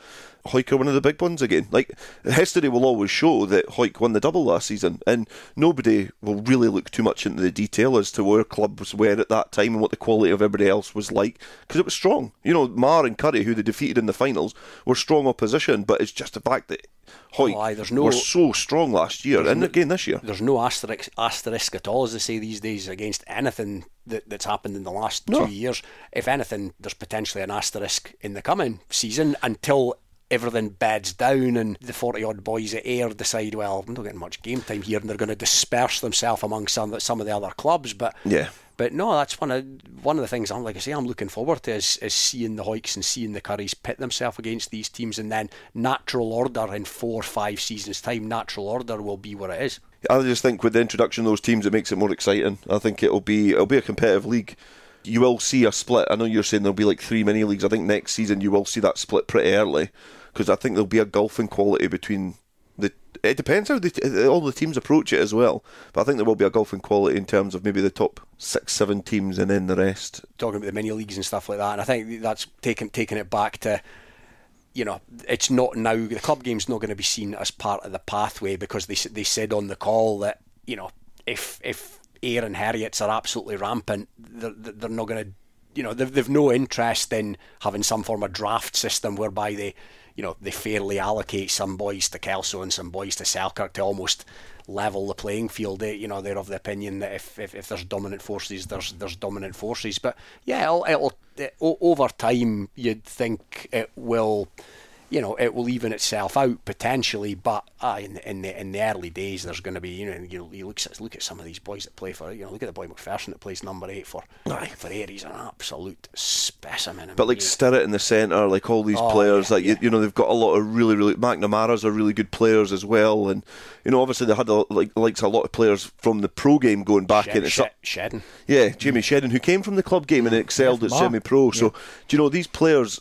Hoyk are one of the big ones again. Like, history will always show that Hoyk won the double last season, and nobody will really look too much into the detail as to where clubs were at that time and what the quality of everybody else was like, because it was strong. Marr and Currie, who they defeated in the finals, were strong opposition, but it's just the fact that Hoyk were so strong last year and again this year. There's no asterisk at all, as they say these days, against anything that's happened in the last 2 years. If anything, there's potentially an asterisk in the coming season until everything beds down and the 40-odd boys at Ayr decide, well, I'm not getting much game time here, and they're going to disperse themselves among some of the other clubs. But no, that's one of the things I'm looking forward to is seeing the Hoyks and seeing the Curries pit themselves against these teams, and then natural order in 4 or 5 seasons time, natural order will be what it is. I just think with the introduction of those teams, it makes it more exciting. I think it'll be a competitive league. You will see a split. I know you're saying there'll be like 3 mini leagues. I think next season you will see that split pretty early, because I think there'll be a gulf in quality between it depends how all the teams approach it as well, but I think there will be a gulf in quality in terms of maybe the top 6-7 teams and then the rest. Talking about the mini leagues and stuff like that, and I think that's taking it back to, it's not now, the club game's not going to be seen as part of the pathway, because they said on the call that if Ayr and Heriot's are absolutely rampant, they're not going to, they've no interest in having some form of draft system whereby they fairly allocate some boys to Kelso and some boys to Selkirk to almost level the playing field. They're of the opinion that if there's dominant forces, there's dominant forces. But yeah, it'll over time, you'd think it will. It will even itself out potentially, but in the early days, there's going to be, you look at some of these boys that play for, look at the boy McPherson that plays number 8 for Ayr. He's an absolute specimen. But like Stuart in the centre, like all these players, they've got a lot of really McNamara's are really good players as well, and obviously they had a lot of players from the pro game going back into Shedden. Yeah, Jamie Shedden, who came from the club game and excelled at semi-pro. So these players,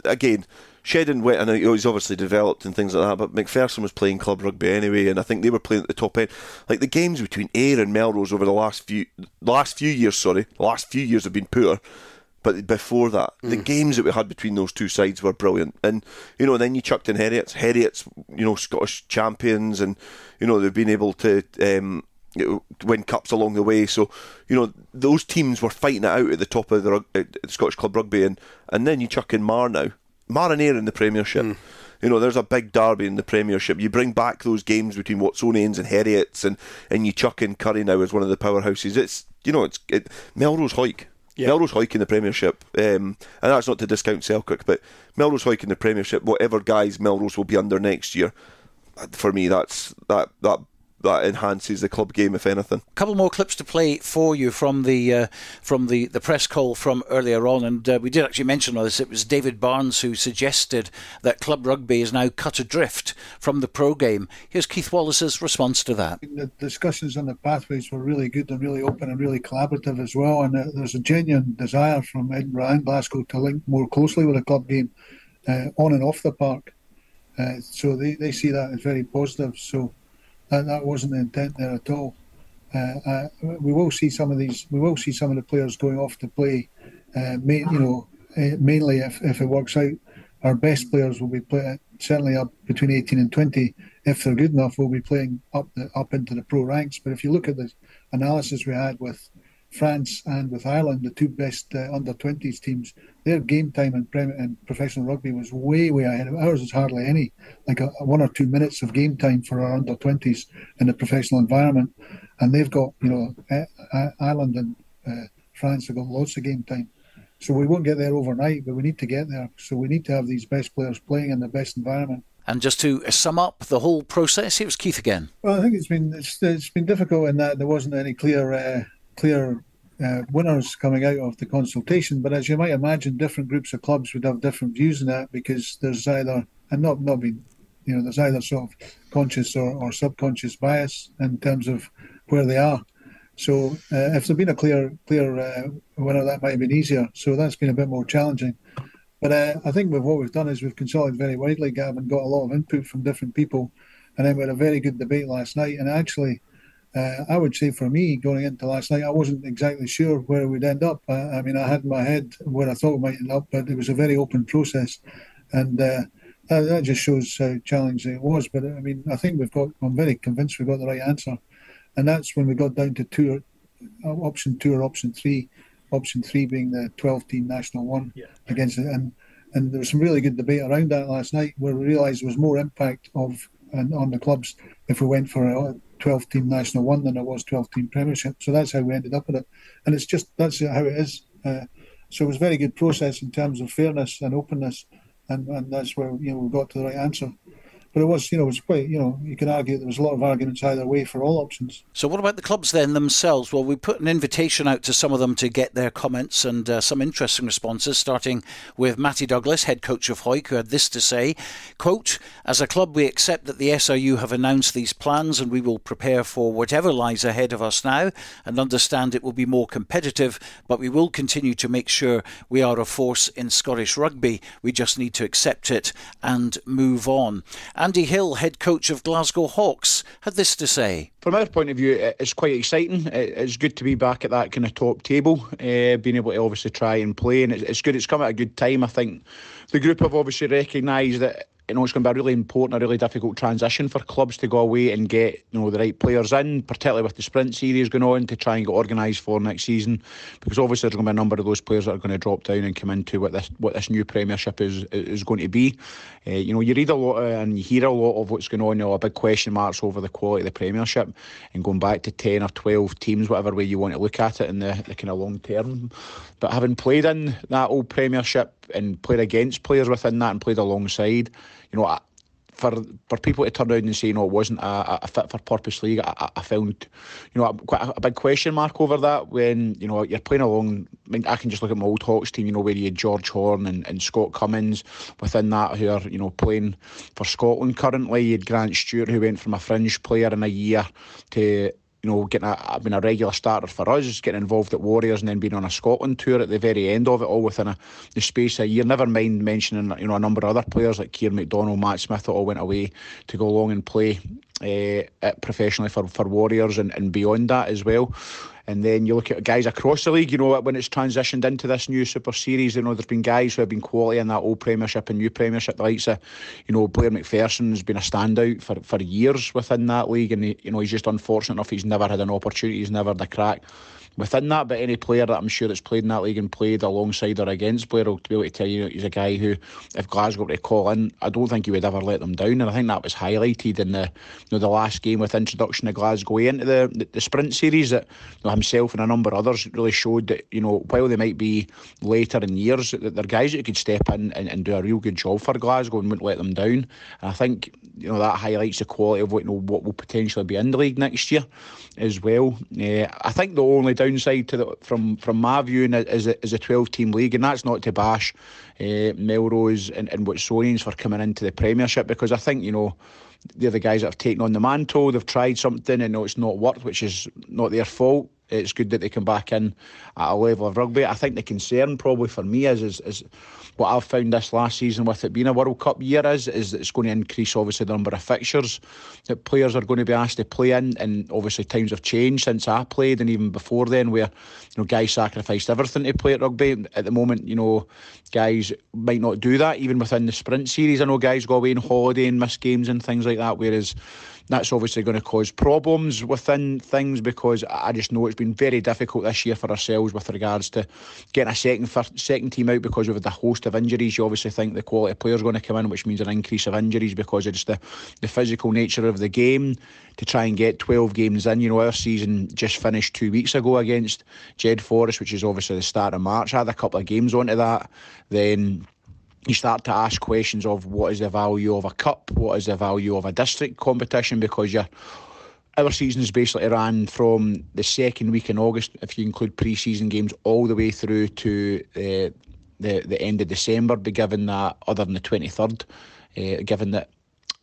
again. Shedden went, and he's obviously developed and things like that, but McPherson was playing club rugby anyway, and I think they were playing at the top end. Like the games between Ayr and Melrose over the last few years have been poor, but before that, the games that we had between those two sides were brilliant. And then you chucked in Heriot's, Scottish champions, and they've been able to win cups along the way. So, those teams were fighting it out at the top of the Scottish Club Rugby, and then you chuck in Mar now. Mar and Ayr in the Premiership. There's a big derby in the Premiership. You bring back those games between Watsonians and Heriots, and you chuck in Curry now as one of the powerhouses. It's Melrose Hoyk. Yeah. Melrose Hoyk in the Premiership, and that's not to discount Selkirk, but Melrose Hoyk in the Premiership, whatever guys Melrose will be under next year, for me, that enhances the club game, if anything. A couple more clips to play for you from the press call from earlier on, and we did actually mention all this. It was David Barnes who suggested that club rugby is now cut adrift from the pro game. Here's Keith Wallace's response to that. The discussions on the pathways were really good and really open and really collaborative as well, and there's a genuine desire from Edinburgh and Glasgow to link more closely with the club game on and off the park. So they see that as very positive. So that wasn't the intent there at all. We will see some of the players going off to play. Mainly if it works out, our best players will be playing certainly up between 18 and 20. If they're good enough, we'll be playing up into the pro ranks. But if you look at the analysis we had with France and with Ireland, the two best under-20s teams, their game time in professional rugby was way ahead of ours. Is hardly any, like 1 or 2 minutes of game time for our under-20s in the professional environment. And they've got, Ireland and France have got lots of game time. So we won't get there overnight, but we need to get there. So we need to have these best players playing in the best environment. And just to sum up the whole process, it was Keith again. Well, I think it's been difficult in that there wasn't any clear winners coming out of the consultation, but as you might imagine, different groups of clubs would have different views on that, because there's either there's either sort of conscious or subconscious bias in terms of where they are. So if there'd been a clear winner, that might have been easier. So that's been a bit more challenging. But I think what we've done is we've consulted very widely, Gav, and got a lot of input from different people, and then we had a very good debate last night. And actually, I would say for me, going into last night, I wasn't exactly sure where we'd end up. I had in my head where I thought we might end up, but it was a very open process. And that just shows how challenging it was. But I think I'm very convinced we've got the right answer. And that's when we got down to option 2 or option 3. Option 3 being the 12-team national one against it. And there was some really good debate around that last night, where we realised there was more impact on the clubs if we went for a 12-team national one than it was 12-team Premiership. So that's how we ended up with it, and that's how it is. So it was a very good process in terms of fairness and openness, and that's where we got to the right answer. But it was quite, you can argue there was a lot of arguments either way for all options. So what about the clubs then themselves? Well, we put an invitation out to some of them to get their comments and some interesting responses, starting with Matty Douglas, head coach of Hoyk, who had this to say, quote, "As a club, we accept that the SRU have announced these plans, and we will prepare for whatever lies ahead of us now and understand it will be more competitive, but we will continue to make sure we are a force in Scottish rugby. We just need to accept it and move on." Andy Hill, head coach of Glasgow Hawks, had this to say. From our point of view, it's quite exciting. It's good to be back at that kind of top table, being able to obviously try and play, and it's good. It's come at a good time. I think the group have obviously recognised that it's going to be a really important, a really difficult transition for clubs to go away and get the right players in, particularly with the sprint series going on, to try and get organised for next season, because obviously there's going to be a number of those players that are going to drop down and come into what this new Premiership is going to be. You read a lot and you hear a lot of what's going on, a big question marks over the quality of the Premiership, and going back to 10 or 12 teams, whatever way you want to look at it in the kind of long term. But having played in that old Premiership and played against players within that and played alongside, for people to turn around and say, it wasn't a fit for purpose league, I found, quite a big question mark over that when, you're playing along. I can just look at my old Hawks team, where you had George Horn and Scott Cummins within that, who are, playing for Scotland currently. You had Grant Stuart, who went from a fringe player in a year to, getting a regular starter for us, getting involved at Warriors and then being on a Scotland tour at the very end of it, all within the space of a year. Never mind mentioning, a number of other players like Kieran McDonald, Matt Smith, that all went away to go along and play professionally for Warriors and beyond that as well. And then you look at guys across the league, you know, when it's transitioned into this new Super Series, you know, there's been guys who have been quality in that old Premiership and new Premiership. The likes of, you know, Blair McPherson's been a standout for years within that league, and you know, he's just unfortunate enough he's never had an opportunity, he's never had a crack within that. But any player that I'm sure that's played in that league and played alongside or against Blair will be able to tell you he's a guy who, if Glasgow were to call in, I don't think he would ever let them down. And I think that was highlighted in the last game with introduction of Glasgow into the sprint series, that himself and a number of others really showed that, you know, while they might be later in years, that they're guys that could step in and do a real good job for Glasgow and wouldn't let them down. And I think, you know, that highlights the quality of what will potentially be in the league next year as well. I think the only downside to from my view is a 12-team league, and that's not to bash Melrose and Watsonians for coming into the Premiership, because I think, you know, they're the guys that have taken on the mantle. They've tried something and it's not worked, which is not their fault. It's good that they come back in at a level of rugby. I think the concern probably for me is what I've found this last season with it being a World Cup year is that it's going to increase obviously the number of fixtures that players are going to be asked to play in, and obviously times have changed since I played and even before then, where, you know, guys sacrificed everything to play at rugby. At the moment, you know, guys might not do that even within the sprint series. I know guys go away on holiday and miss games and things like that, whereas that's obviously going to cause problems within things, because I just know it's been very difficult this year for ourselves with regards to getting a second team out, because of the host of injuries. You obviously think the quality of players going to come in, which means an increase of injuries because of just the physical nature of the game, to try and get 12 games in. You know, our season just finished 2 weeks ago against Jed Forest, which is obviously the start of March. I had a couple of games onto that. Then you start to ask questions of what is the value of a cup, what is the value of a district competition, because our season's basically ran from the second week in August, if you include pre-season games, all the way through to the end of December, be given that, other than the 23rd, given that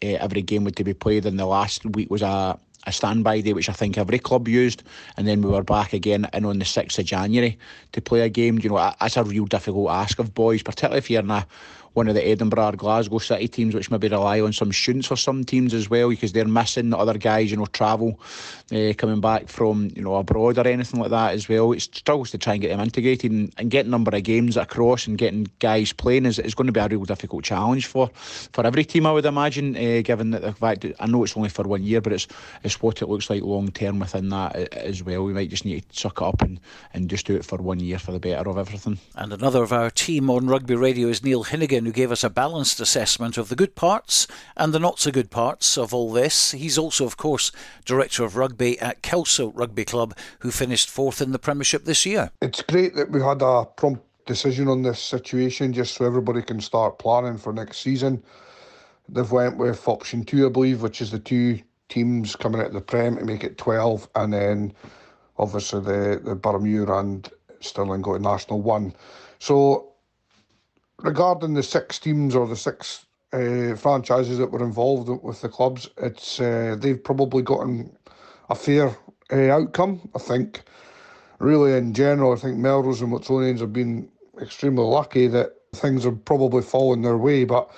every game would to be played, and the last week was a standby day, which I think every club used, and then we were back again in on the 6th of January to play a game. You know, that's a real difficult ask of boys, particularly if you're in one of the Edinburgh or Glasgow City teams, which maybe rely on some students for some teams as well, because they're missing the other guys, you know, travel, coming back from, you know, abroad or anything like that as well. It struggles to try and get them integrated, and getting a number of games across and getting guys playing is going to be a real difficult challenge for every team, I would imagine, given that the fact that I know it's only for 1 year, but it's what it looks like long term within that as well. We might just need to suck it up and just do it for 1 year for the better of everything. And another of our team on Rugby Radio is Neil Hinnigan, who gave us a balanced assessment of the good parts and the not so good parts of all this. He's also, of course, Director of Rugby at Kelso Rugby Club, who finished 4th in the Premiership this year. It's great that we had a prompt decision on this situation, just so everybody can start planning for next season. They've went with option 2, I believe, which is the 2 teams coming out of the Prem to make it 12, and then obviously the Boroughmuir and Stirling go to National 1. So regarding the 6 teams or the 6 franchises that were involved with the clubs, it's they've probably gotten a fair outcome. I think, really in general, I think Melrose and Watsonians have been extremely lucky that things have probably fallen their way. But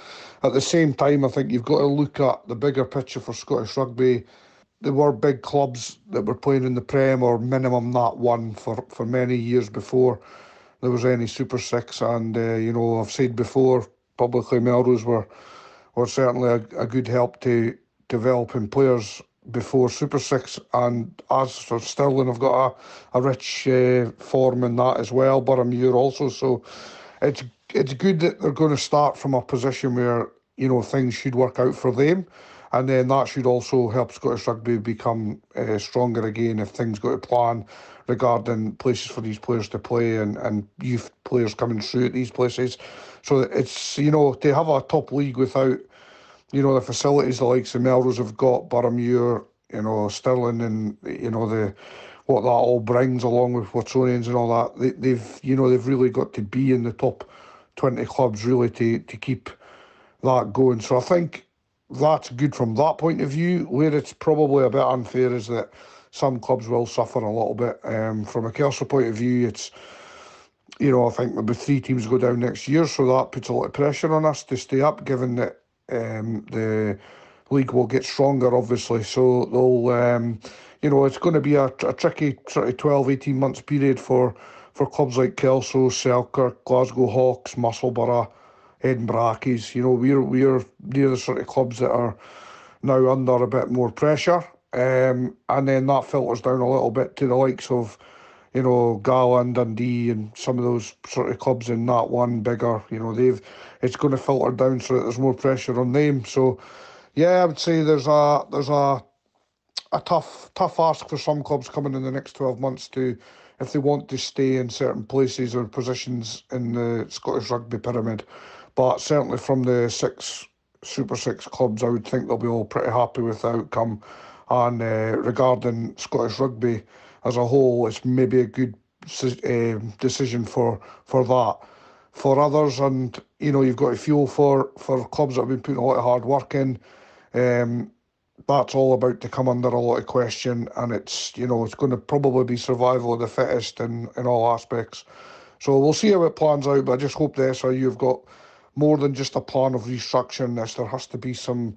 at the same time, I think you've got to look at the bigger picture for Scottish rugby. There were big clubs that were playing in the Prem, or minimum that one, for many years before there was any Super 6, and you know, I've said before publicly, Melrose were certainly a good help to developing players before Super 6, and as for Stirling, I've got a rich form in that as well, Boroughmuir also. So it's good that they're going to start from a position where, you know, things should work out for them, and then that should also help Scottish rugby become stronger again if things go to plan regarding places for these players to play and youth players coming through at these places. So it's, you know, to have a top league without, you know, the facilities the likes of Melrose have got, Boroughmuir, you know, Stirling, and, you know, what that all brings along with Watsonians and all that, they've really got to be in the top 20 clubs really to keep that going. So I think that's good from that point of view. Where it's probably a bit unfair is that some clubs will suffer a little bit. From a Kelso point of view, it's, you know, I think maybe 3 teams go down next year, so that puts a lot of pressure on us to stay up, given that the league will get stronger, obviously. So they'll, it's going to be a tricky sort of 12, 18 months period for clubs like Kelso, Selkirk, Glasgow Hawks, Musselburgh, Edinburgh Accies. We're near the sort of clubs that are now under a bit more pressure. And then that filters down a little bit to the likes of, Gala and Dundee and some of those sort of clubs in that one bigger. It's going to filter down so that there's more pressure on them. So, yeah, I would say there's a tough ask for some clubs coming in the next 12 months if they want to stay in certain places or positions in the Scottish rugby pyramid. But certainly from the Super 6 clubs, I would think they'll be all pretty happy with the outcome. And regarding Scottish rugby as a whole, it's maybe a good decision for that. For others, and you've got to feel for clubs that have been putting a lot of hard work in. That's all about to come under a lot of question, and it's going to probably be survival of the fittest in all aspects. So we'll see how it plans out, but I just hope the SRU have got more than just a plan of restructuring this. There has to be some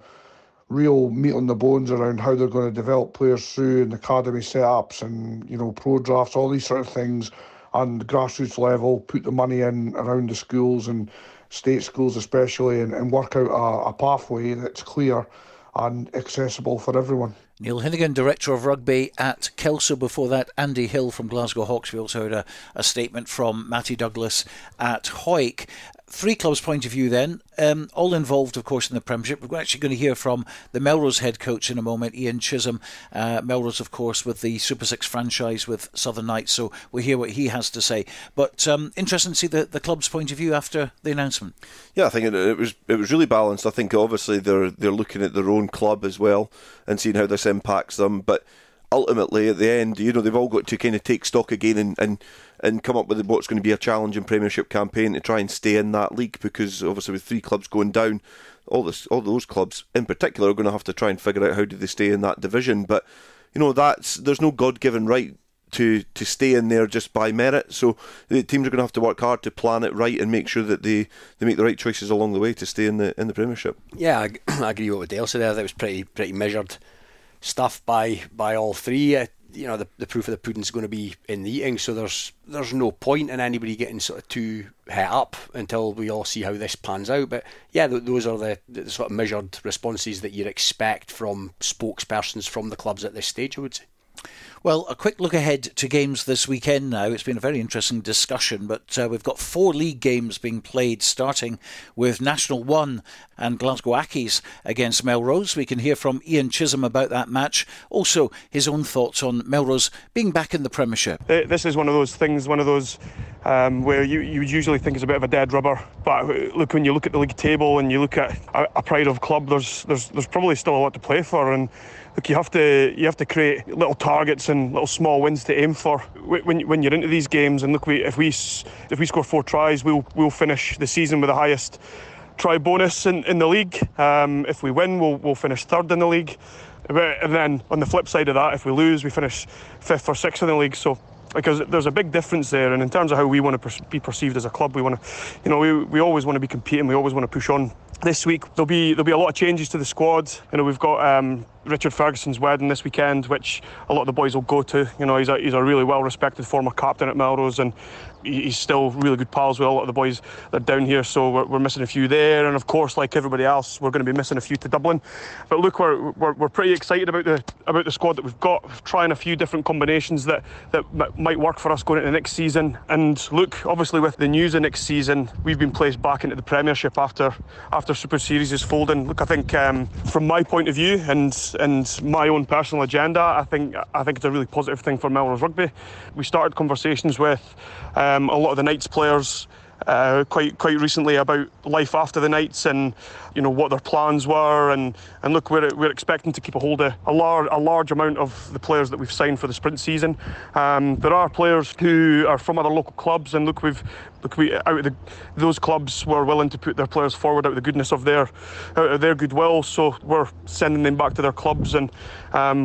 real meat on the bones around how they're going to develop players through and academy setups and pro drafts, all these sort of things, and grassroots level, put the money in around the schools and state schools especially, and work out a pathway that's clear and accessible for everyone. Neil Hinnigan, Director of Rugby at Kelso. Before that, Andy Hill from Glasgow Hawks. We also heard a statement from Matty Douglas at Hawick. Three clubs' point of view then, all involved, of course, in the Premiership. We're actually going to hear from the Melrose head coach in a moment, Ian Chisholm. Melrose, of course, with the Super 6 franchise with Southern Knights, so we'll hear what he has to say. But interesting to see the club's point of view after the announcement. Yeah, I think it was really balanced. I think obviously they're looking at their own club as well and seeing how this impacts them. But ultimately, at the end, they've all got to kind of take stock again and come up with what's going to be a challenging Premiership campaign to try and stay in that league, because obviously with three clubs going down, all those clubs in particular are going to have to try and figure out how do they stay in that division. But there's no God-given right to stay in there just by merit. So the teams are going to have to work hard to plan it right and make sure that they make the right choices along the way to stay in the Premiership. Yeah, I agree with what Dale said there. That was pretty measured stuff by all three. The proof of the pudding's going to be in the eating, so there's no point in anybody getting sort of too het up until we all see how this pans out. But yeah, those are the sort of measured responses that you'd expect from spokespersons from the clubs at this stage, I would say. Well, a quick look ahead to games this weekend now. It's been a very interesting discussion, but we've got 4 league games being played, starting with National 1 and Glasgow Accies against Melrose. We can hear from Ian Chisholm about that match. Also, his own thoughts on Melrose being back in the Premiership. This is one of those things, where you would usually think is a bit of a dead rubber. But look, when you look at the league table and you look at a pride of club, there's probably still a lot to play for. And look, you have to create little targets and little small wins to aim for when you're into these games. And look, if we score 4 tries, we'll finish the season with the highest try bonus in the league. If we win, we'll finish 3rd in the league. And then on the flip side of that, if we lose, we finish 5th or 6th in the league. So because there's a big difference there, and in terms of how we want to be perceived as a club, we want to, we always want to be competing. We always want to push on. This week there'll be a lot of changes to the squad. We've got Richard Ferguson's wedding this weekend, which a lot of the boys will go to. He's a really well respected former captain at Melrose, and he's still really good pals with a lot of the boys that are down here, so we're missing a few there. And of course, like everybody else, we're going to be missing a few to Dublin. But look, we're pretty excited about the squad that we've got, trying a few different combinations that might work for us going into the next season. And look, obviously with the news of next season, we've been placed back into the Premiership after Super Series is folding. Look, I think from my point of view and my own personal agenda, I think it's a really positive thing for Melrose Rugby. We started conversations with a lot of the Knights players quite recently about life after the Knights and what their plans were, and look, we're expecting to keep a hold of a large amount of the players that we've signed for the sprint season. There are players who are from other local clubs, and look, those clubs were willing to put their players forward out of the goodness of their goodwill, so we're sending them back to their clubs, and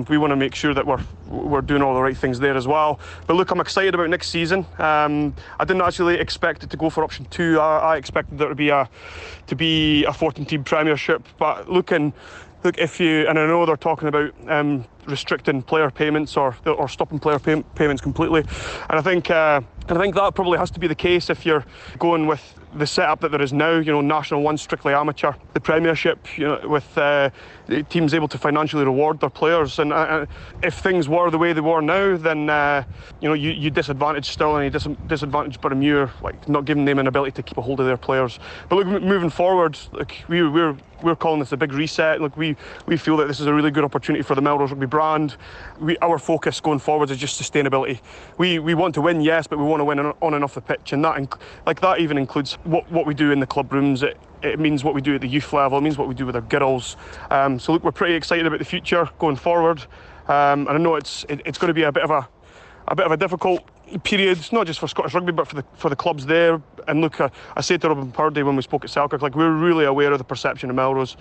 we want to make sure that we're doing all the right things there as well. But look, I'm excited about next season. I didn't actually expect it to go for option 2. I expected there to be a 14-team Premiership, but looking look, and I know they're talking about restricting player payments or stopping player payments completely, and I think that probably has to be the case if you're going with the setup that there is now. National 1 strictly amateur, the Premiership, with teams able to financially reward their players, and if things were the way they were now, then you disadvantage Stirling, you disadvantage Boroughmuir, like not giving them an ability to keep a hold of their players. But look, moving forward, like we're calling this a big reset. Look, we feel that this is a really good opportunity for the Melrose Rugby brand. Our focus going forward is just sustainability. We want to win, yes, but we want to win on and off the pitch, and that even includes what we do in the club rooms. It means what we do at the youth level. It means what we do with our girls. So look, we're pretty excited about the future going forward. And I know it's going to be a bit of a difficult period, not just for Scottish Rugby, but for the clubs there. And look, I said to Robin Purdie when we spoke at Selkirk, like, we're really aware of the perception of Melrose,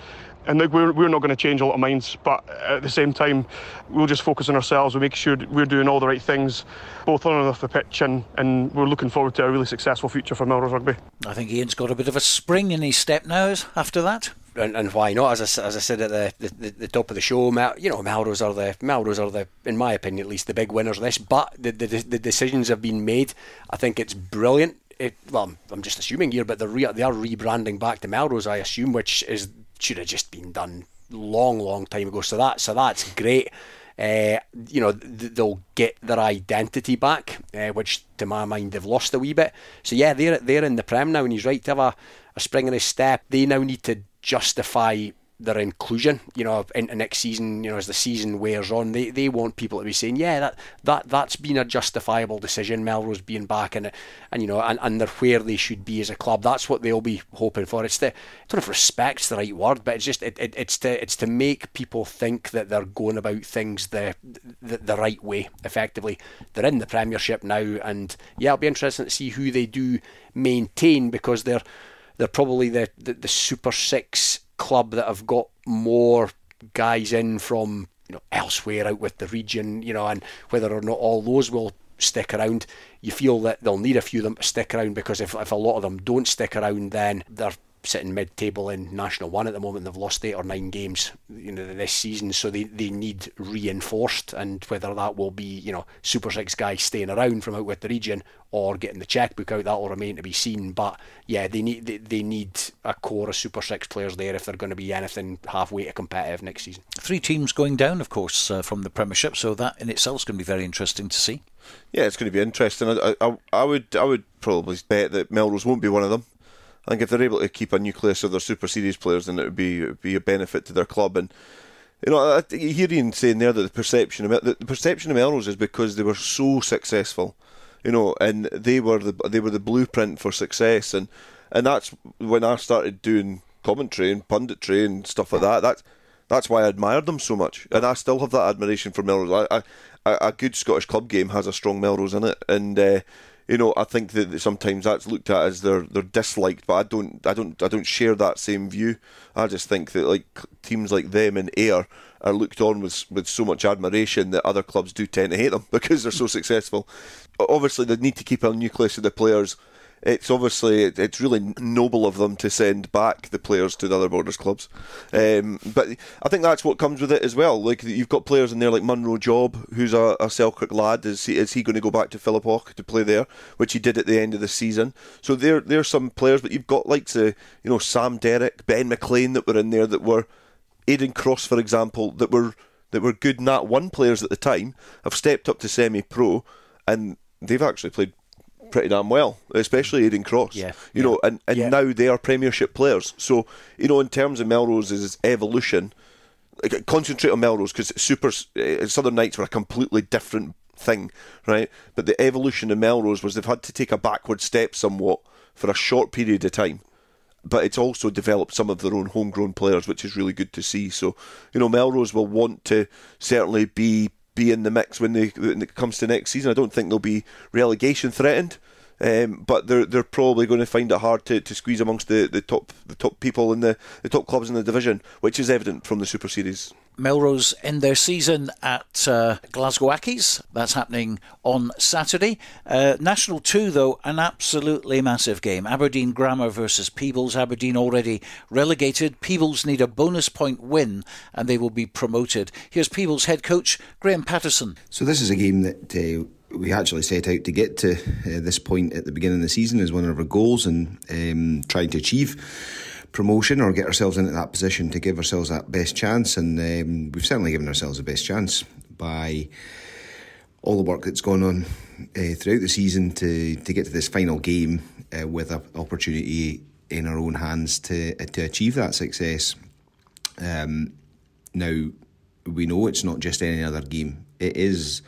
and like, we're not going to change a lot of minds, but at the same time, we'll just focus on ourselves. We'll make sure we're doing all the right things, both on and off the pitch, and we're looking forward to a really successful future for Melrose Rugby. I think Ian's got a bit of a spring in his step now after that. And why not? As I said at the top of the show, Melrose are the, in my opinion at least, the big winners of this. But the decisions have been made. I think it's brilliant. I'm just assuming here, but they are rebranding back to Melrose, I assume, which should have just been done long time ago. So that's great. They'll get their identity back, which to my mind they've lost a wee bit. So yeah, they're in the Prem now, and he's right to have a spring in his step. They now need to justify their inclusion, into next season. As the season wears on, they want people to be saying, yeah, that's been a justifiable decision, Melrose being back, and they're where they should be as a club. That's what they'll be hoping for. I don't know if respect's the right word, but it's just it's to make people think that they're going about things the right way. Effectively, they're in the Premiership now, and yeah, it'll be interesting to see who they do maintain, because they're probably the Super 6 club that have got more guys in from elsewhere out with the region, and whether or not all those will stick around, you feel that they'll need a few of them to stick around, because if a lot of them don't stick around, then they're sitting mid-table in National 1 at the moment. They've lost 8 or 9 games this season, so they need reinforced, and whether that will be Super 6 guys staying around from out with the region or getting the chequebook out, that will remain to be seen. But yeah, they need a core of Super 6 players there if they're going to be anything halfway to competitive next season. 3 teams going down, of course, from the Premiership, so that in itself is going to be very interesting to see. Yeah, it's going to be interesting. I would probably bet that Melrose won't be one of them. I think if they're able to keep a nucleus of their Super Series players, then it would be a benefit to their club. And I hear Ian saying there that the perception of Melrose is because they were so successful, and they were the blueprint for success. And that's when I started doing commentary and punditry and stuff like that. That's why I admired them so much, and I still have that admiration for Melrose. A good Scottish club game has a strong Melrose in it, and I think that sometimes that's looked at as they're disliked, but I don't share that same view. I just think that like teams like them and Ayr are looked on with so much admiration that other clubs do tend to hate them because they're so successful. Obviously, they need to keep a nucleus of the players. It's really noble of them to send back the players to the other Borders clubs, but I think that's what comes with it as well. Like, you've got players in there like Munro Job, who's a Selkirk lad. Is he going to go back to Philiphaugh to play there, which he did at the end of the season? So there's some players, but you've got like Sam Derrick, Ben McLean that were in there, that were Aidan Cross, for example, that were good Nat 1 players at the time, have stepped up to semi-pro, and they've actually played pretty damn well, especially Aidan Cross. And now they are Premiership players. So, in terms of Melrose's evolution, concentrate on Melrose, because Southern Knights were a completely different thing, right? But the evolution of Melrose was they've had to take a backward step somewhat for a short period of time. But it's also developed some of their own homegrown players, which is really good to see. So, Melrose will want to certainly be in the mix when it comes to next season. I don't think they'll be relegation threatened, but they're probably going to find it hard to squeeze amongst the top people in the top clubs in the division, which is evident from the Super Series. Melrose end their season at Glasgow Accies. That's happening on Saturday. National 2, though, an absolutely massive game. Aberdeen Grammar versus Peebles. Aberdeen already relegated. Peebles need a bonus point win and they will be promoted. Here's Peebles head coach Graham Patterson. So this is a game that we actually set out to get to this point at the beginning of the season as one of our goals, and trying to achieve promotion or get ourselves into that position to give ourselves that best chance, and we've certainly given ourselves the best chance by all the work that's gone on throughout the season to get to this final game with an opportunity in our own hands to achieve that success. Now, we know it's not just any other game. It is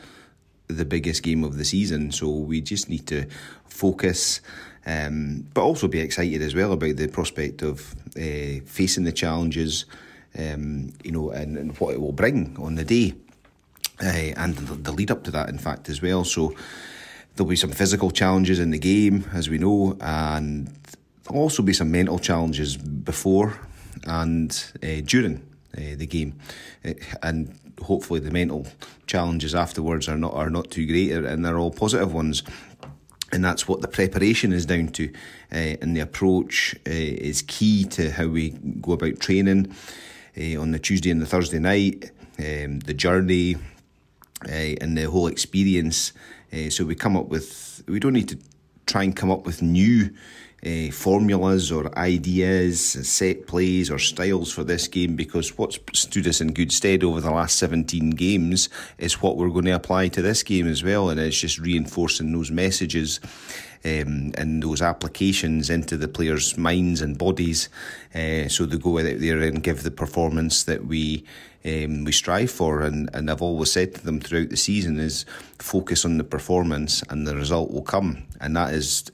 the biggest game of the season, so we just need to focus, but also be excited as well about the prospect of facing the challenges, and what it will bring on the day, and the lead up to that, in fact, as well. So there'll be some physical challenges in the game, as we know, and there'll also be some mental challenges before and during the game, and hopefully the mental challenges afterwards are not too great, and they're all positive ones. And that's what the preparation is down to, and the approach is key to how we go about training on the Tuesday and the Thursday night, the journey, and the whole experience. So we don't need to try and come up with new formulas or ideas, set plays or styles for this game, because what's stood us in good stead over the last 17 games is what we're going to apply to this game as well, and it's just reinforcing those messages and those applications into the players' minds and bodies, so they go out there and give the performance that we strive for. And I've always said to them throughout the season is focus on the performance and the result will come, and that is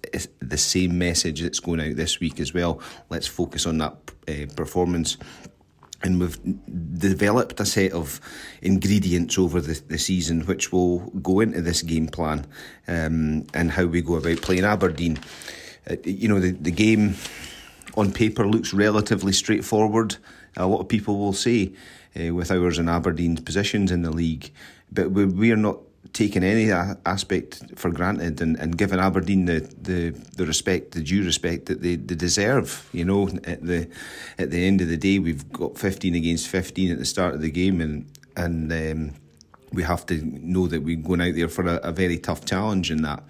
the same message that's going out this week as well. Let's focus on that performance. And we've developed a set of ingredients over the season which will go into this game plan, and how we go about playing Aberdeen. The game on paper looks relatively straightforward, a lot of people will say, with ours and Aberdeen's positions in the league. But we are not taking any aspect for granted, and giving Aberdeen the respect, the due respect that they deserve. At the end of the day, we've got 15 against 15 at the start of the game, and we have to know that we're going out there for a very tough challenge. In that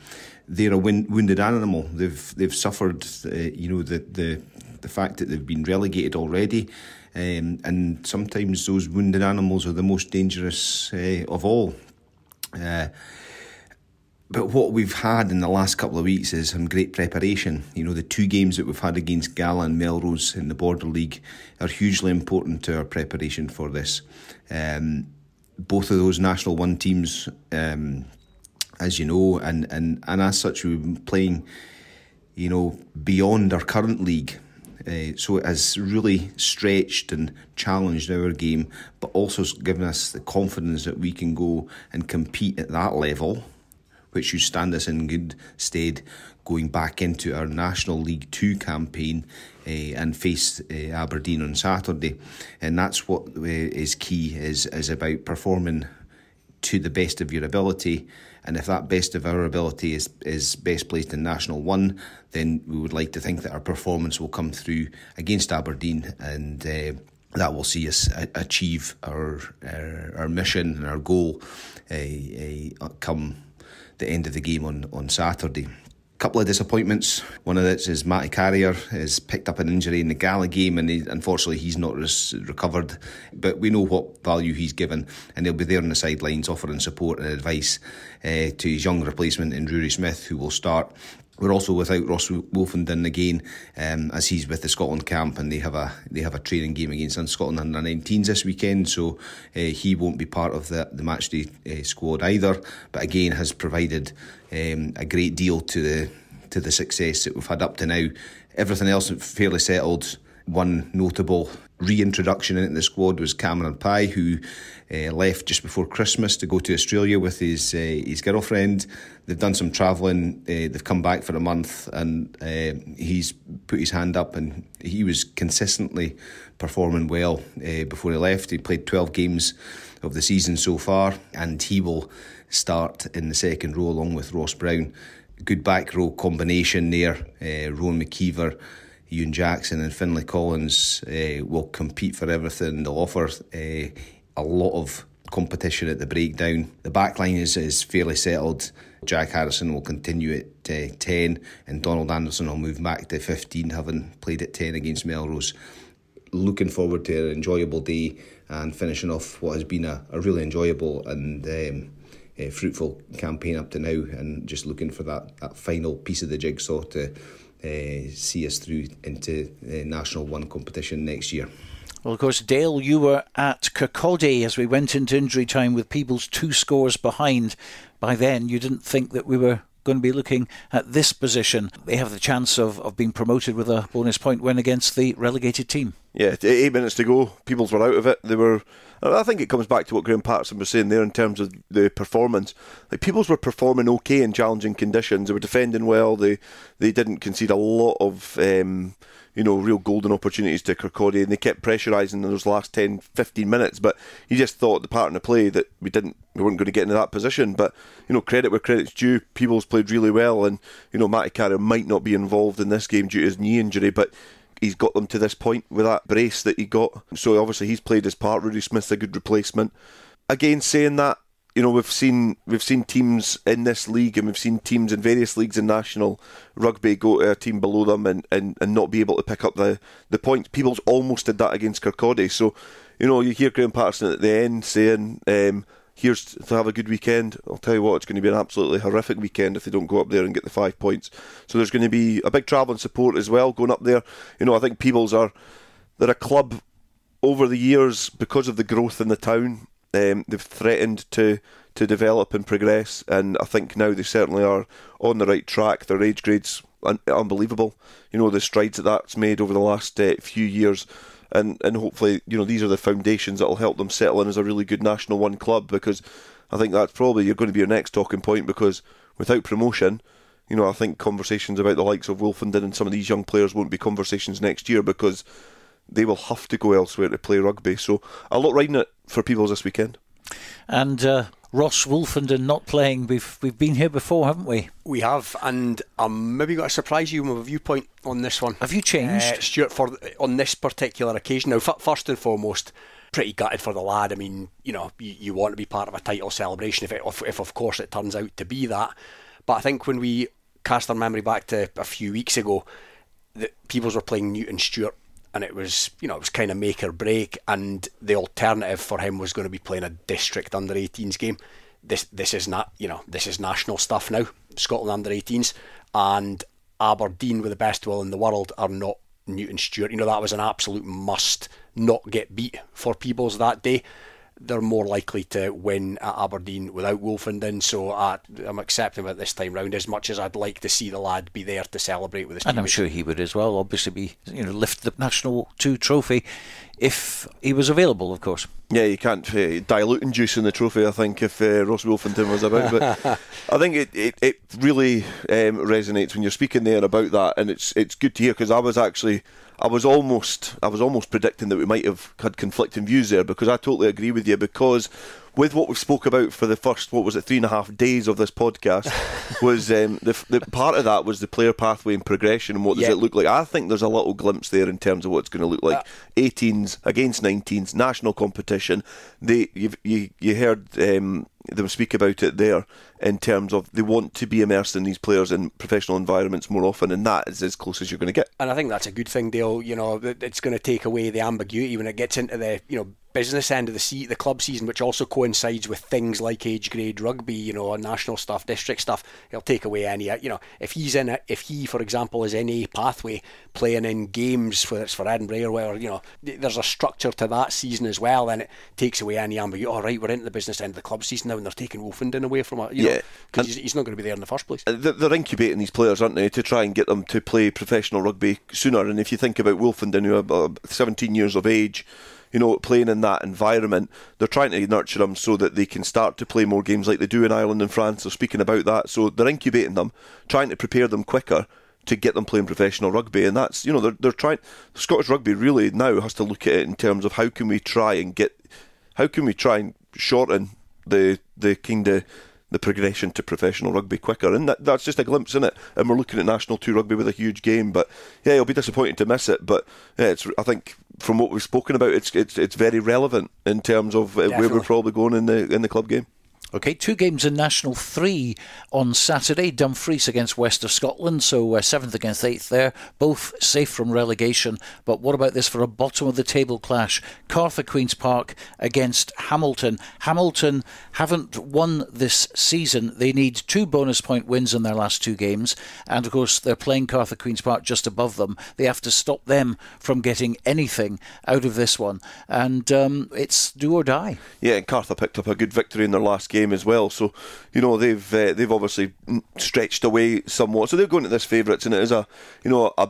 they're a wounded animal. They've suffered, the fact that they've been relegated already. And sometimes those wounded animals are the most dangerous of all. But what we've had in the last couple of weeks is some great preparation. The 2 games that we've had against Gala and Melrose in the Border League are hugely important to our preparation for this. Both of those National 1 teams, as you know, and as such, we've been playing, beyond our current league. So it has really stretched and challenged our game, but also given us the confidence that we can go and compete at that level, which should stand us in good stead going back into our National League 2 campaign and face Aberdeen on Saturday. And that's what is key, is about performing to the best of your ability. And if that best of our ability is best placed in National 1, then we would like to think that our performance will come through against Aberdeen, and that will see us achieve our mission and our goal come the end of the game on Saturday. Couple of disappointments. One of this is Matty Carrier has picked up an injury in the Gala game, and unfortunately he's not recovered, but we know what value he's given, and he'll be there on the sidelines offering support and advice to his young replacement in Rory Smith, who will start. We're also without Ross Wolfenden again, as he's with the Scotland camp, and they have a training game against Scotland under-19s this weekend, so he won't be part of the matchday squad either. But again, has provided a great deal to the success that we've had up to now. Everything else fairly settled. One notable reintroduction into the squad was Cameron Pye, who left just before Christmas to go to Australia with his girlfriend. They've done some travelling, they've come back for a month, and he's put his hand up, and he was consistently performing well before he left. He played 12 games of the season so far, and he will start in the second row along with Ross Brown. Good back row combination there. Rowan McKeever, Ewan Jackson and Finlay Collins will compete for everything. They'll offer a lot of competition at the breakdown. The back line is fairly settled. Jack Harrison will continue at 10 and Donald Anderson will move back to 15, having played at 10 against Melrose. Looking forward to an enjoyable day and finishing off what has been a really enjoyable and fruitful campaign up to now, and just looking for that final piece of the jigsaw to see us through into National 1 competition next year. Well, of course, Dale, you were at Kirkcaldy as we went into injury time with Peebles 2 scores behind. By then, you didn't think that we were going to be looking at this position. They have the chance of being promoted with a bonus point win against the relegated team. Yeah, 8 minutes to go. Peebles were out of it. I think it comes back to what Graham Patterson was saying there in terms of the performance. Like, Peebles were performing okay in challenging conditions. They were defending well. They didn't concede a lot of real golden opportunities to Kirkcaldy, and they kept pressurising in those last 10-15 minutes. But you just thought the pattern of play that we weren't going to get into that position. But credit where credit's due. Peebles played really well, and Matty Carrier might not be involved in this game due to his knee injury, but he's got them to this point with that brace that he got. So obviously he's played his part. Rudy Smith's a good replacement. Again, saying that, we've seen teams in this league, and we've seen teams in various leagues in National Rugby go to a team below them and not be able to pick up the points. Peebles almost did that against Kirkcaldy. So, you hear Graham Patterson at the end saying, here's to have a good weekend. I'll tell you what, it's going to be an absolutely horrific weekend if they don't go up there and get the 5 points. So there's going to be a big travelling support as well going up there. I think Peebles they're a club over the years, because of the growth in the town. They've threatened to develop and progress, and I think now they certainly are on the right track. Their age grade's unbelievable. The strides that's made over the last few years. And hopefully, these are the foundations that will help them settle in as a really good National 1 club, because I think that's probably going to be your next talking point, because without promotion, I think conversations about the likes of Wolfenden and some of these young players won't be conversations next year, because they will have to go elsewhere to play rugby. So a lot riding it for Peebles this weekend. And Ross Wolfenden not playing, we've been here before, haven't we? We have, and I'm maybe got to surprise you with a viewpoint on this one. Have you changed? Stuart, on this particular occasion. Now, first and foremost, pretty gutted for the lad. I mean, you want to be part of a title celebration if of course it turns out to be that. But I think when we cast our memory back to a few weeks ago, the Peebles were playing Newton Stuart, and it was kind of make or break, and the alternative for him was going to be playing a district under-18s game. This is not, this is national stuff now, Scotland under-18s, and Aberdeen, with the best will in the world, are not Newton Stuart. That was an absolute must not get beat for Peebles that day. They're more likely to win at Aberdeen without Wolfenden, so I'm accepting it this time round, as much as I'd like to see the lad be there to celebrate with his teammates. And I'm sure he would as well, obviously lift the National 2 trophy if he was available, of course. Yeah, you can't dilute and juice in the trophy, I think, if Ross Wolfenden was about. But I think it really resonates when you're speaking there about that, and it's good to hear, because I was almost predicting that we might have had conflicting views there, because I totally agree with you, because with what we've spoke about for the first, 3.5 days of this podcast, was the part of that was the player pathway and progression, and what does it look like. I think there's a little glimpse there in terms of what it's going to look like. 18s against 19s, national competition. You heard them speak about it there, in terms of they want to be immersed in these players in professional environments more often, and that is as close as you're going to get. And I think that's a good thing, Dale. It's going to take away the ambiguity when it gets into the business end of the club season, which also coincides with things like age grade rugby, national stuff, district stuff. He'll take away any, if he, for example, is in a pathway playing in games, whether it's for Edinburgh or whatever, there's a structure to that season as well, then it takes away any ambiguity. All right, we're into the business end of the club season now, and they're taking Wolfenden away from it, because he's not going to be there in the first place. They're incubating these players, aren't they, to try and get them to play professional rugby sooner. And if you think about Wolfenden, who are 17 years of age, playing in that environment, they're trying to nurture them so that they can start to play more games like they do in Ireland and France. They're speaking about that, so they're incubating them, trying to prepare them quicker to get them playing professional rugby. And that's, they're trying. Scottish rugby really now has to look at it in terms of how can we try and shorten the kind of the progression to professional rugby quicker, and that's just a glimpse in it. And we're looking at National 2 rugby with a huge game, but yeah, it'll be disappointing to miss it. But yeah, I think from what we've spoken about, it's very relevant in terms of where we're probably going in the club game. Okay, 2 games in National 3 on Saturday. Dumfries against West of Scotland, so 7th against 8th there. Both safe from relegation. But what about this for a bottom of the table clash? Cartha Queen's Park against Hamilton. Hamilton haven't won this season. They need 2 bonus point wins in their last 2 games. And of course, they're playing Cartha Queen's Park just above them. They have to stop them from getting anything out of this one. And it's do or die. Yeah, and Cartha picked up a good victory in their last game as well, so they've obviously stretched away somewhat, so they're going to this favourites, and it is a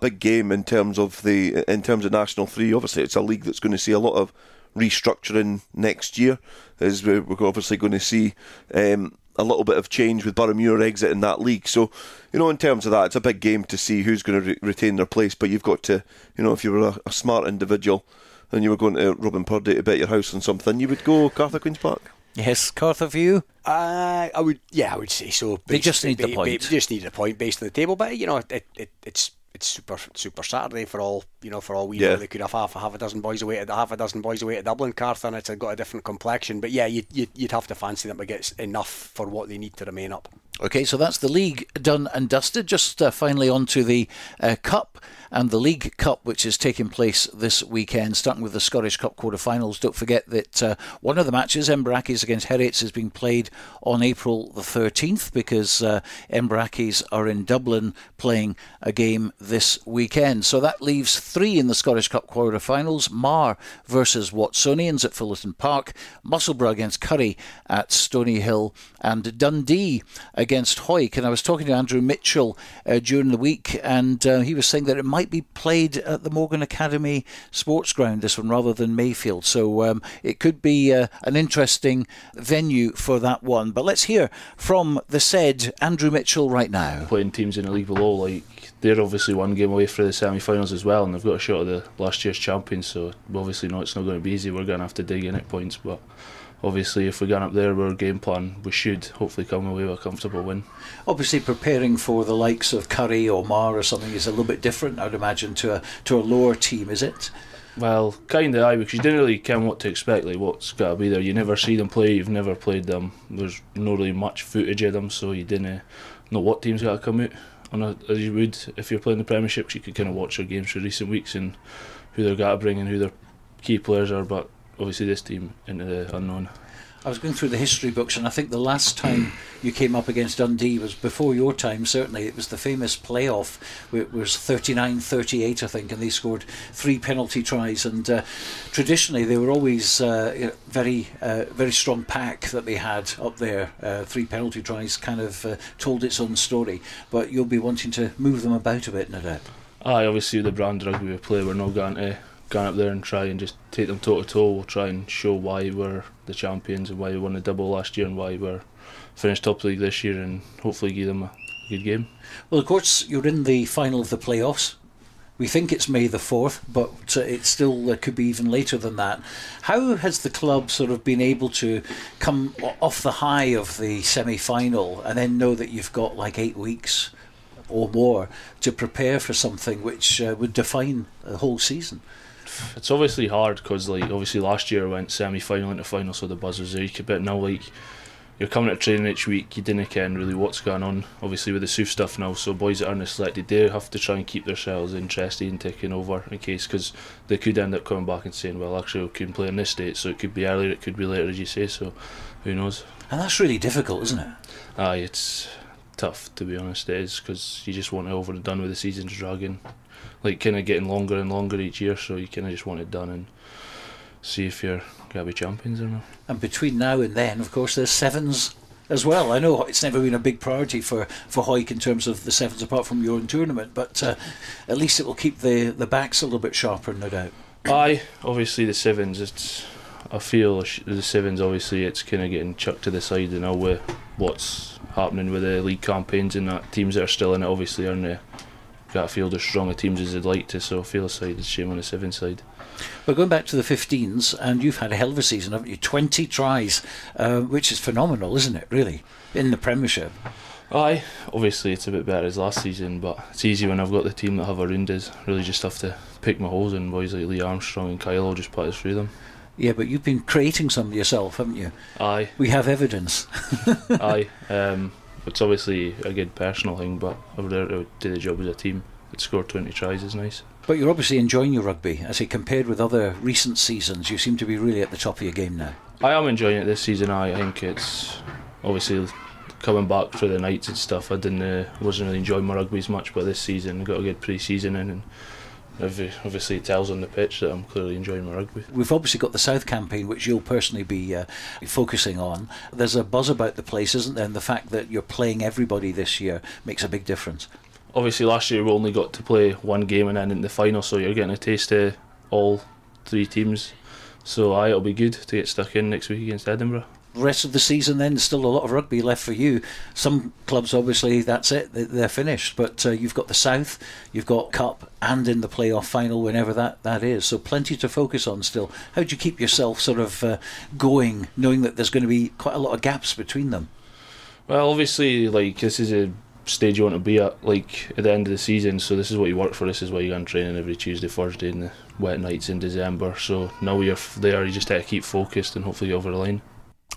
big game in terms of National 3. Obviously it's a league that's going to see a lot of restructuring next year, as we're obviously going to see a little bit of change with Boroughmuir exiting that league. So in terms of that, it's a big game to see who's going to retain their place. But you've got to, if you were a smart individual and you were going to Robin Purdie to bet your house on something, you would go Cartha Queen's Park. Yes, Cartha for you? I would say so. They just need the point. They just need a point based on the table, but it's super Saturday for all we know. They could have half a dozen boys away at Dublin, Cartha, and it's got a different complexion. But yeah, you'd have to fancy them to get enough for what they need to remain up. Okay, so that's the league done and dusted. Just finally on to the Cup and the League Cup, which is taking place this weekend, starting with the Scottish Cup quarter-finals. Don't forget that one of the matches, Embrackes against Heriot, is being played on April the 13th because Embrackes are in Dublin playing a game this weekend. So that leaves 3 in the Scottish Cup quarter-finals. Mar versus Watsonians at Fullerton Park, Musselburgh against Curry at Stony Hill, and Dundee against Hawick. And I was talking to Andrew Mitchell during the week, and he was saying that it might be played at the Morgan Academy Sports Ground, this one, rather than Mayfield. So it could be an interesting venue for that one. But let's hear from the said Andrew Mitchell right now. Playing teams in the league below, they're obviously one game away for the semi-finals as well, and they've got a shot at the last year's champions, so obviously it's not going to be easy. We're going to have to dig in at points, but obviously if we get up there with our game plan, we should hopefully come away with a comfortable win. Obviously preparing for the likes of Curry or Mar or something is a little bit different, I'd imagine, to a lower team, is it? Well, kind of, because you didn't really know what to expect, what's got to be there. You never see them play, you've never played them, there's not really much footage of them, so you didn't know what team's got to come out as you would if you're playing the Premiership. You could kind of watch their games for recent weeks and who they're got to bring and who their key players are, but obviously this team into the unknown. I was going through the history books, and I think the last time you came up against Dundee was before your time, certainly. It was the famous playoff. It was 39-38, I think, and they scored 3 penalty tries. And traditionally, they were always very strong pack that they had up there. 3 penalty tries kind of told its own story. But you'll be wanting to move them about a bit, no doubt. Obviously, the brand of rugby we play, we're not going to go up there and try and just take them toe to toe. We'll try and show why we're the champions and why we won the double last year and why we're finished top of the league this year, and hopefully give them a good game. Well, of course, you're in the final of the playoffs. We think it's May the 4th, but it still could be even later than that. How has the club sort of been able to come off the high of the semi-final and then know that you've got 8 weeks or more to prepare for something which would define the whole season? It's obviously hard because obviously last year I went semi-final into final, so the buzz was there. But now you're coming to training each week, you didn't ken really what's going on, obviously with the SUF stuff now, so boys that aren't selected, they have to try and keep themselves interested and taking over in case, because they could end up coming back and saying, well, actually we couldn't play on this date, so it could be earlier, it could be later, as you say, so who knows. And that's really difficult, isn't it? Aye, it's tough, to be honest, it is, because you just want it over and done with the season's dragging, like kind of getting longer and longer each year, so you kind of just want it done and see if you're going to be champions or not. And between now and then, of course, there's sevens as well. I know it's never been a big priority for Hawick in terms of the sevens apart from your own tournament, but at least it will keep the backs a little bit sharper, no doubt. Aye, obviously the sevens, I feel the sevens, obviously it's kind of getting chucked to the side now with what's happening with the league campaigns and that. Teams that are still in it obviously aren't got a field as strong a teams as they'd like to, so I feel aside it's shame on the sevens side. Well, going back to the 15s, and you've had a hell of a season, haven't you? 20 tries, which is phenomenal, isn't it, really, in the Premiership? Aye, obviously it's a bit better as last season, but it's easy when I've got the team that have around us. Really just have to pick my holes, and boys like Lee Armstrong and Kyle will just put us through them. Yeah, but you've been creating some yourself, haven't you? Aye. We have evidence. Aye. It's obviously a good personal thing, but over there to do the job as a team, to score 20 tries is nice. But you're obviously enjoying your rugby. I say, compared with other recent seasons, you seem to be really at the top of your game now. I am enjoying it this season. I think it's obviously coming back for the nights and stuff. wasn't really enjoying my rugby as much, but this season got a good pre-season in, and obviously it tells on the pitch that I'm clearly enjoying my rugby. We've obviously got the South campaign, which you'll personally be focusing on. There's a buzz about the place, isn't there? And the fact that you're playing everybody this year makes a big difference. Obviously last year we only got to play one game and then in the final, so you're getting a taste of all three teams. So it'll be good to get stuck in next week against Edinburgh. The rest of the season then, there's still a lot of rugby left for you. Some clubs obviously that's it, they're finished, but you've got the South, you've got Cup and in the playoff final whenever that is, so plenty to focus on still. How do you keep yourself sort of going, knowing that there's going to be quite a lot of gaps between them? Well, obviously this is a stage you want to be at, at the end of the season, so this is what you work for, this is why you go on training every Tuesday, Thursday in the wet nights in December, so now you're there, you just have to keep focused and hopefully over the line.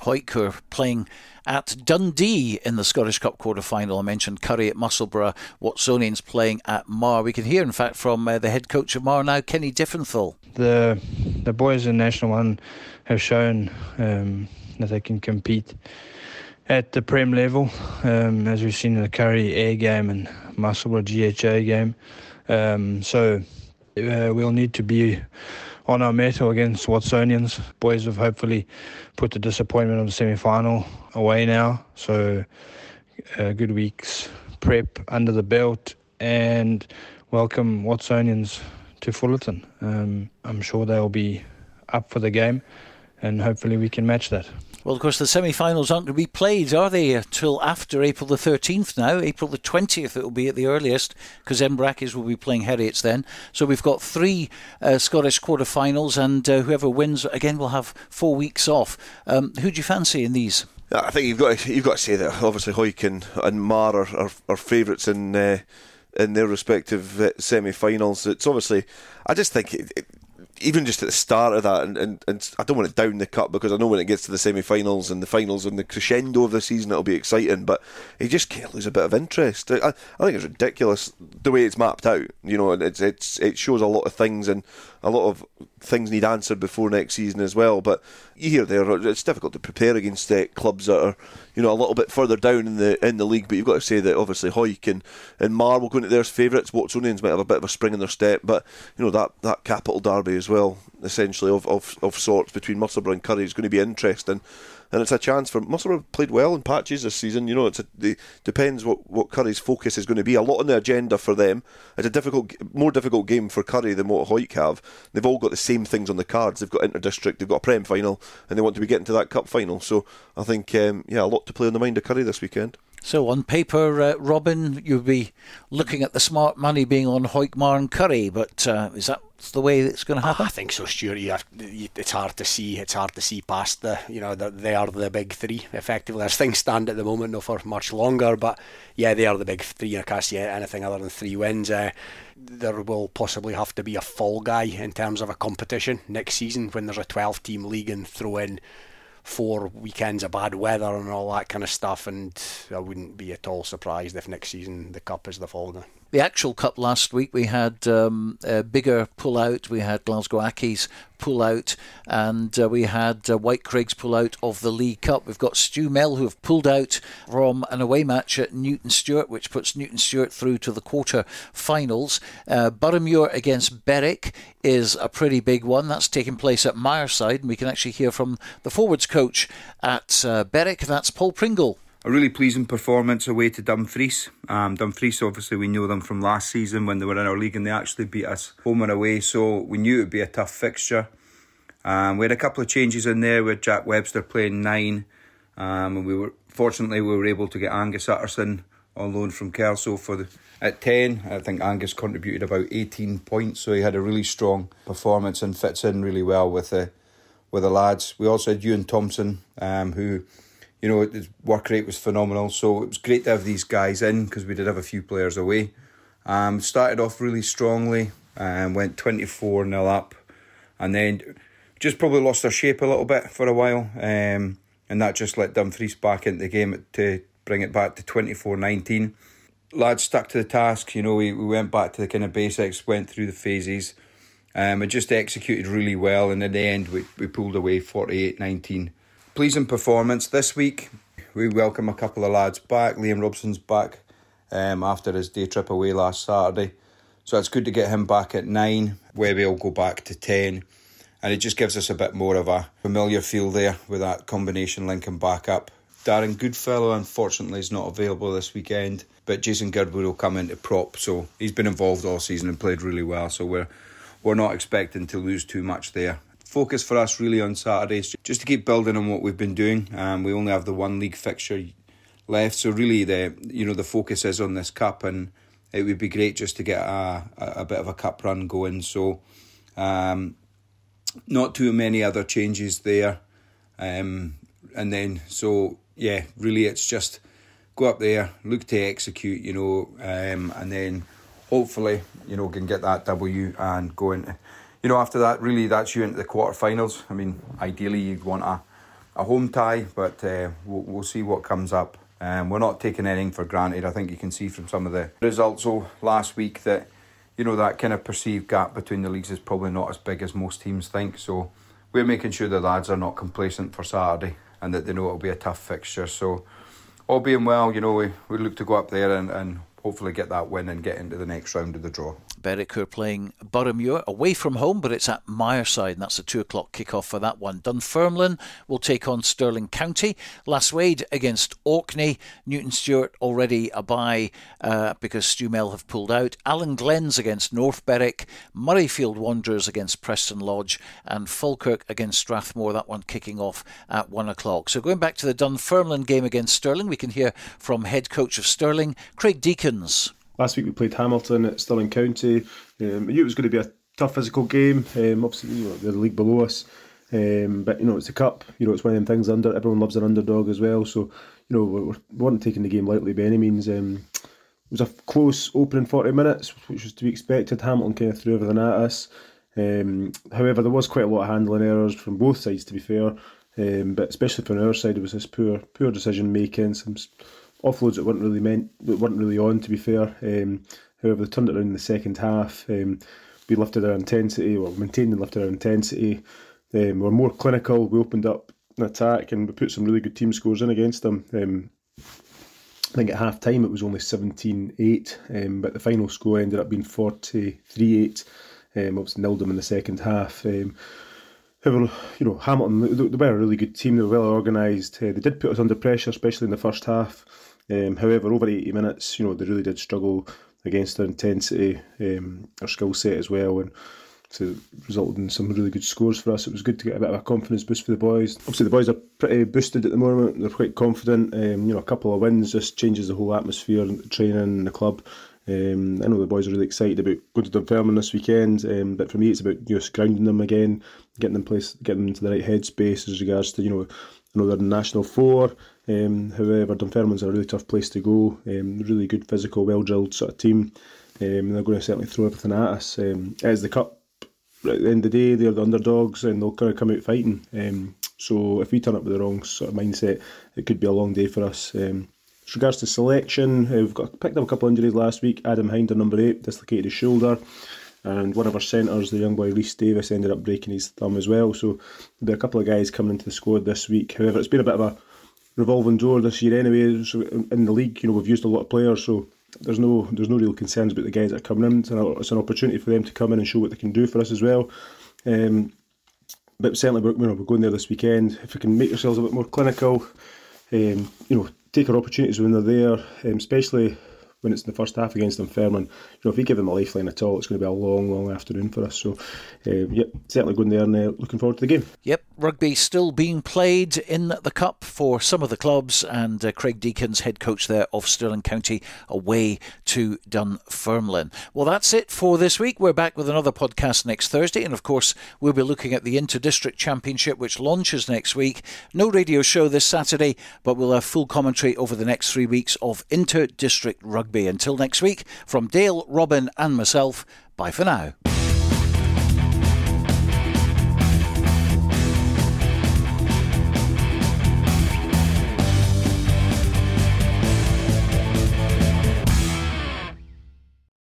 Hawick are playing at Dundee in the Scottish Cup quarter-final. I mentioned Curry at Musselburgh, Watsonians playing at Mar. We can hear in fact from the head coach of Mar now, Kenny Diffenthal. The boys in National 1 have shown that they can compete at the Prem level, as we've seen in the Curry A game and Musselburgh GHA game. So we'll need to be on our mettle against Watsonians. Boys have hopefully put the disappointment of the semi-final away now. So a good week's prep under the belt and welcome Watsonians to Fullerton. I'm sure they'll be up for the game and hopefully we can match that. Well, of course, the semi-finals aren't going to be played, are they, until after April the 13th now? April the 20th it will be at the earliest, because Embrackes will be playing Heriots then. So we've got 3 Scottish quarter-finals, and whoever wins, again, will have 4 weeks off. Who do you fancy in these? I think you've got to say that obviously Hawick and Mar are favourites in their respective semi-finals. It's obviously, I just think even just at the start of that, and I don't want to down the cup, because I know when it gets to the semi-finals and the finals and the crescendo of the season it'll be exciting, but you just can't lose a bit of interest. I think it's ridiculous the way it's mapped out. You know, it shows a lot of things, and a lot of things need answered before next season as well. But you hear there, it's difficult to prepare against clubs that are, you know, a little bit further down in the league. But you've got to say that obviously Hawick and Mar will go into their favourites. Watsonians might have a bit of a spring in their step, but you know that capital derby as well, essentially of sorts between Musselburgh and Curry is going to be interesting. And it's a chance for Musselburgh played well in patches this season. You know, it depends what Curry's focus is going to be. A lot on the agenda for them. It's a more difficult game for Curry than what Hawick have. They've all got the same things on the cards. They've got inter-district, they've got a Prem final, and they want to be getting to that cup final. So I think, a lot to play on the mind of Curry this weekend. So on paper, Robin, you'll be looking at the smart money being on Hawick, Mar and Curry, but is that the way it's going to happen? I think so, Stuart. It's hard to see. It's hard to see past they are the big three, effectively. As things stand at the moment, not for much longer, but yeah, they are the big three. I can't see anything other than 3 wins. There will possibly have to be a fall guy in terms of a competition next season when there's a 12-team league and throw in 4 weekends of bad weather and all that kind of stuff, and I wouldn't be at all surprised if next season the Cup is the Falcon. The actual Cup last week, we had a bigger pull-out. We had Glasgow Accies pull-out, and we had White Craigs pull-out of the League Cup. We've got Stu Mel, who have pulled out from an away match at Newton Stewart, which puts Newton Stewart through to the quarter-finals. Boroughmuir against Berwick is a pretty big one. That's taking place at Myerside, and we can actually hear from the forwards coach at Berwick. That's Paul Pringle. A really pleasing performance away to Dumfries. Dumfries, obviously, we know them from last season when they were in our league and they actually beat us home and away, so we knew it would be a tough fixture. We had a couple of changes in there with Jack Webster playing 9, and fortunately we were able to get Angus Utterson on loan from Kelso at 10. I think Angus contributed about 18 points, so he had a really strong performance and fits in really well with the lads. We also had Ewan Thompson, who, you know, his work rate was phenomenal, so it was great to have these guys in because we did have a few players away. Started off really strongly and went 24-0 up, and then just probably lost our shape a little bit for a while, and that just let Dumfries back into the game to bring it back to 24-19. Lads stuck to the task, you know, we went back to the kind of basics, went through the phases, and just executed really well, and in the end we pulled away 48-19. Pleasing performance. This week we welcome a couple of lads back. Liam Robson's back after his day trip away last Saturday, so it's good to get him back at 9. Webby will go back to 10, and it just gives us a bit more of a familiar feel there with that combination linking back up. Darren Goodfellow unfortunately is not available this weekend, but Jason Girdwood will come into prop, so he's been involved all season and played really well, so we're not expecting to lose too much there. Focus for us really on Saturdays, just to keep building on what we've been doing. We only have the one league fixture left, so really the focus is on this cup, and it would be great just to get a bit of a cup run going. So not too many other changes there, and then so yeah, really it's just go up there, look to execute, you know, and then hopefully, you know, can get that W and go into, you know, after that, really that's you into the quarterfinals. I mean, ideally you'd want a home tie, but we'll see what comes up. We're not taking anything for granted. I think you can see from some of the results last week that, you know, that kind of perceived gap between the leagues is probably not as big as most teams think. So we're making sure the lads are not complacent for Saturday and that they know it'll be a tough fixture. So all being well, you know, we look to go up there and hopefully get that win and get into the next round of the draw. Berwick are playing Boroughmuir away from home, but it's at Myerside, and that's a 2 o'clock kick-off for that one. Dunfermline will take on Stirling County. Lasswade against Orkney. Newton Stewart already a bye because Stu Mel have pulled out. Allen Glens against North Berwick. Murrayfield Wanderers against Preston Lodge, and Falkirk against Strathmore, that one kicking off at 1 o'clock. So going back to the Dunfermline game against Stirling, we can hear from head coach of Stirling, Craig Deakins. Last week we played Hamilton at Stirling County. I knew it was going to be a tough physical game. Obviously, you know, they're the league below us, but you know, it's a cup. You know, it's one of them things. Everyone loves an underdog as well. So you know, we weren't taking the game lightly by any means. It was a close opening 40 minutes, which was to be expected. Hamilton kind of threw everything at us. However, there was quite a lot of handling errors from both sides, to be fair. But especially from our side, it was this poor decision making. Some offloads that weren't really on, to be fair. However, they turned it around in the second half. We lifted our intensity, or maintained and lifted our intensity. We were more clinical. We opened up an attack and we put some really good team scores in against them. I think at half time it was only 17-8, but the final score ended up being 43-8. Obviously nilled them in the second half. However, you know, Hamilton, they were a really good team. They were well organised. They did put us under pressure, especially in the first half. However, over 80 minutes, you know, they really did struggle against our intensity, our skill set as well, and so it resulted in some really good scores for us. It was good to get a bit of a confidence boost for the boys. Obviously, the boys are pretty boosted at the moment. They're quite confident. You know, a couple of wins just changes the whole atmosphere and the training in the club. I know the boys are really excited about going to Dunfermline this weekend, but for me it's about just grounding them again, getting them into the right headspace as regards to, you know, I know they're in National 4, however Dunfermline's a really tough place to go, really good physical, well drilled sort of team, and they're going to certainly throw everything at us. As the cup at the end of the day, they're the underdogs and they'll kind of come out fighting. So if we turn up with the wrong sort of mindset, it could be a long day for us. As regards to selection, we've picked up a couple of injuries last week. Adam Hinder, number 8, dislocated his shoulder. And one of our centres, the young boy Rhys Davis, ended up breaking his thumb as well. So there'll be a couple of guys coming into the squad this week. However, it's been a bit of a revolving door this year anyway. So in the league, we've used a lot of players, so there's no real concerns about the guys that are coming in. It's an opportunity for them to come in and show what they can do for us as well. But certainly, we're going there this weekend. If we can make ourselves a bit more clinical, take our opportunities when they're there, especially when it's in the first half against Dunfermline. If we give them a lifeline at all, it's going to be a long, long afternoon for us. So, certainly going there and looking forward to the game. Yep, rugby still being played in the Cup for some of the clubs, and Craig Deakins, head coach there of Stirling County, away to Dunfermline. Well, that's it for this week. We're back with another podcast next Thursday, and of course, we'll be looking at the Inter-District Championship, which launches next week. No radio show this Saturday, but we'll have full commentary over the next 3 weeks of Inter-District Rugby. Until next week, from Dale, Robin and myself, bye for now.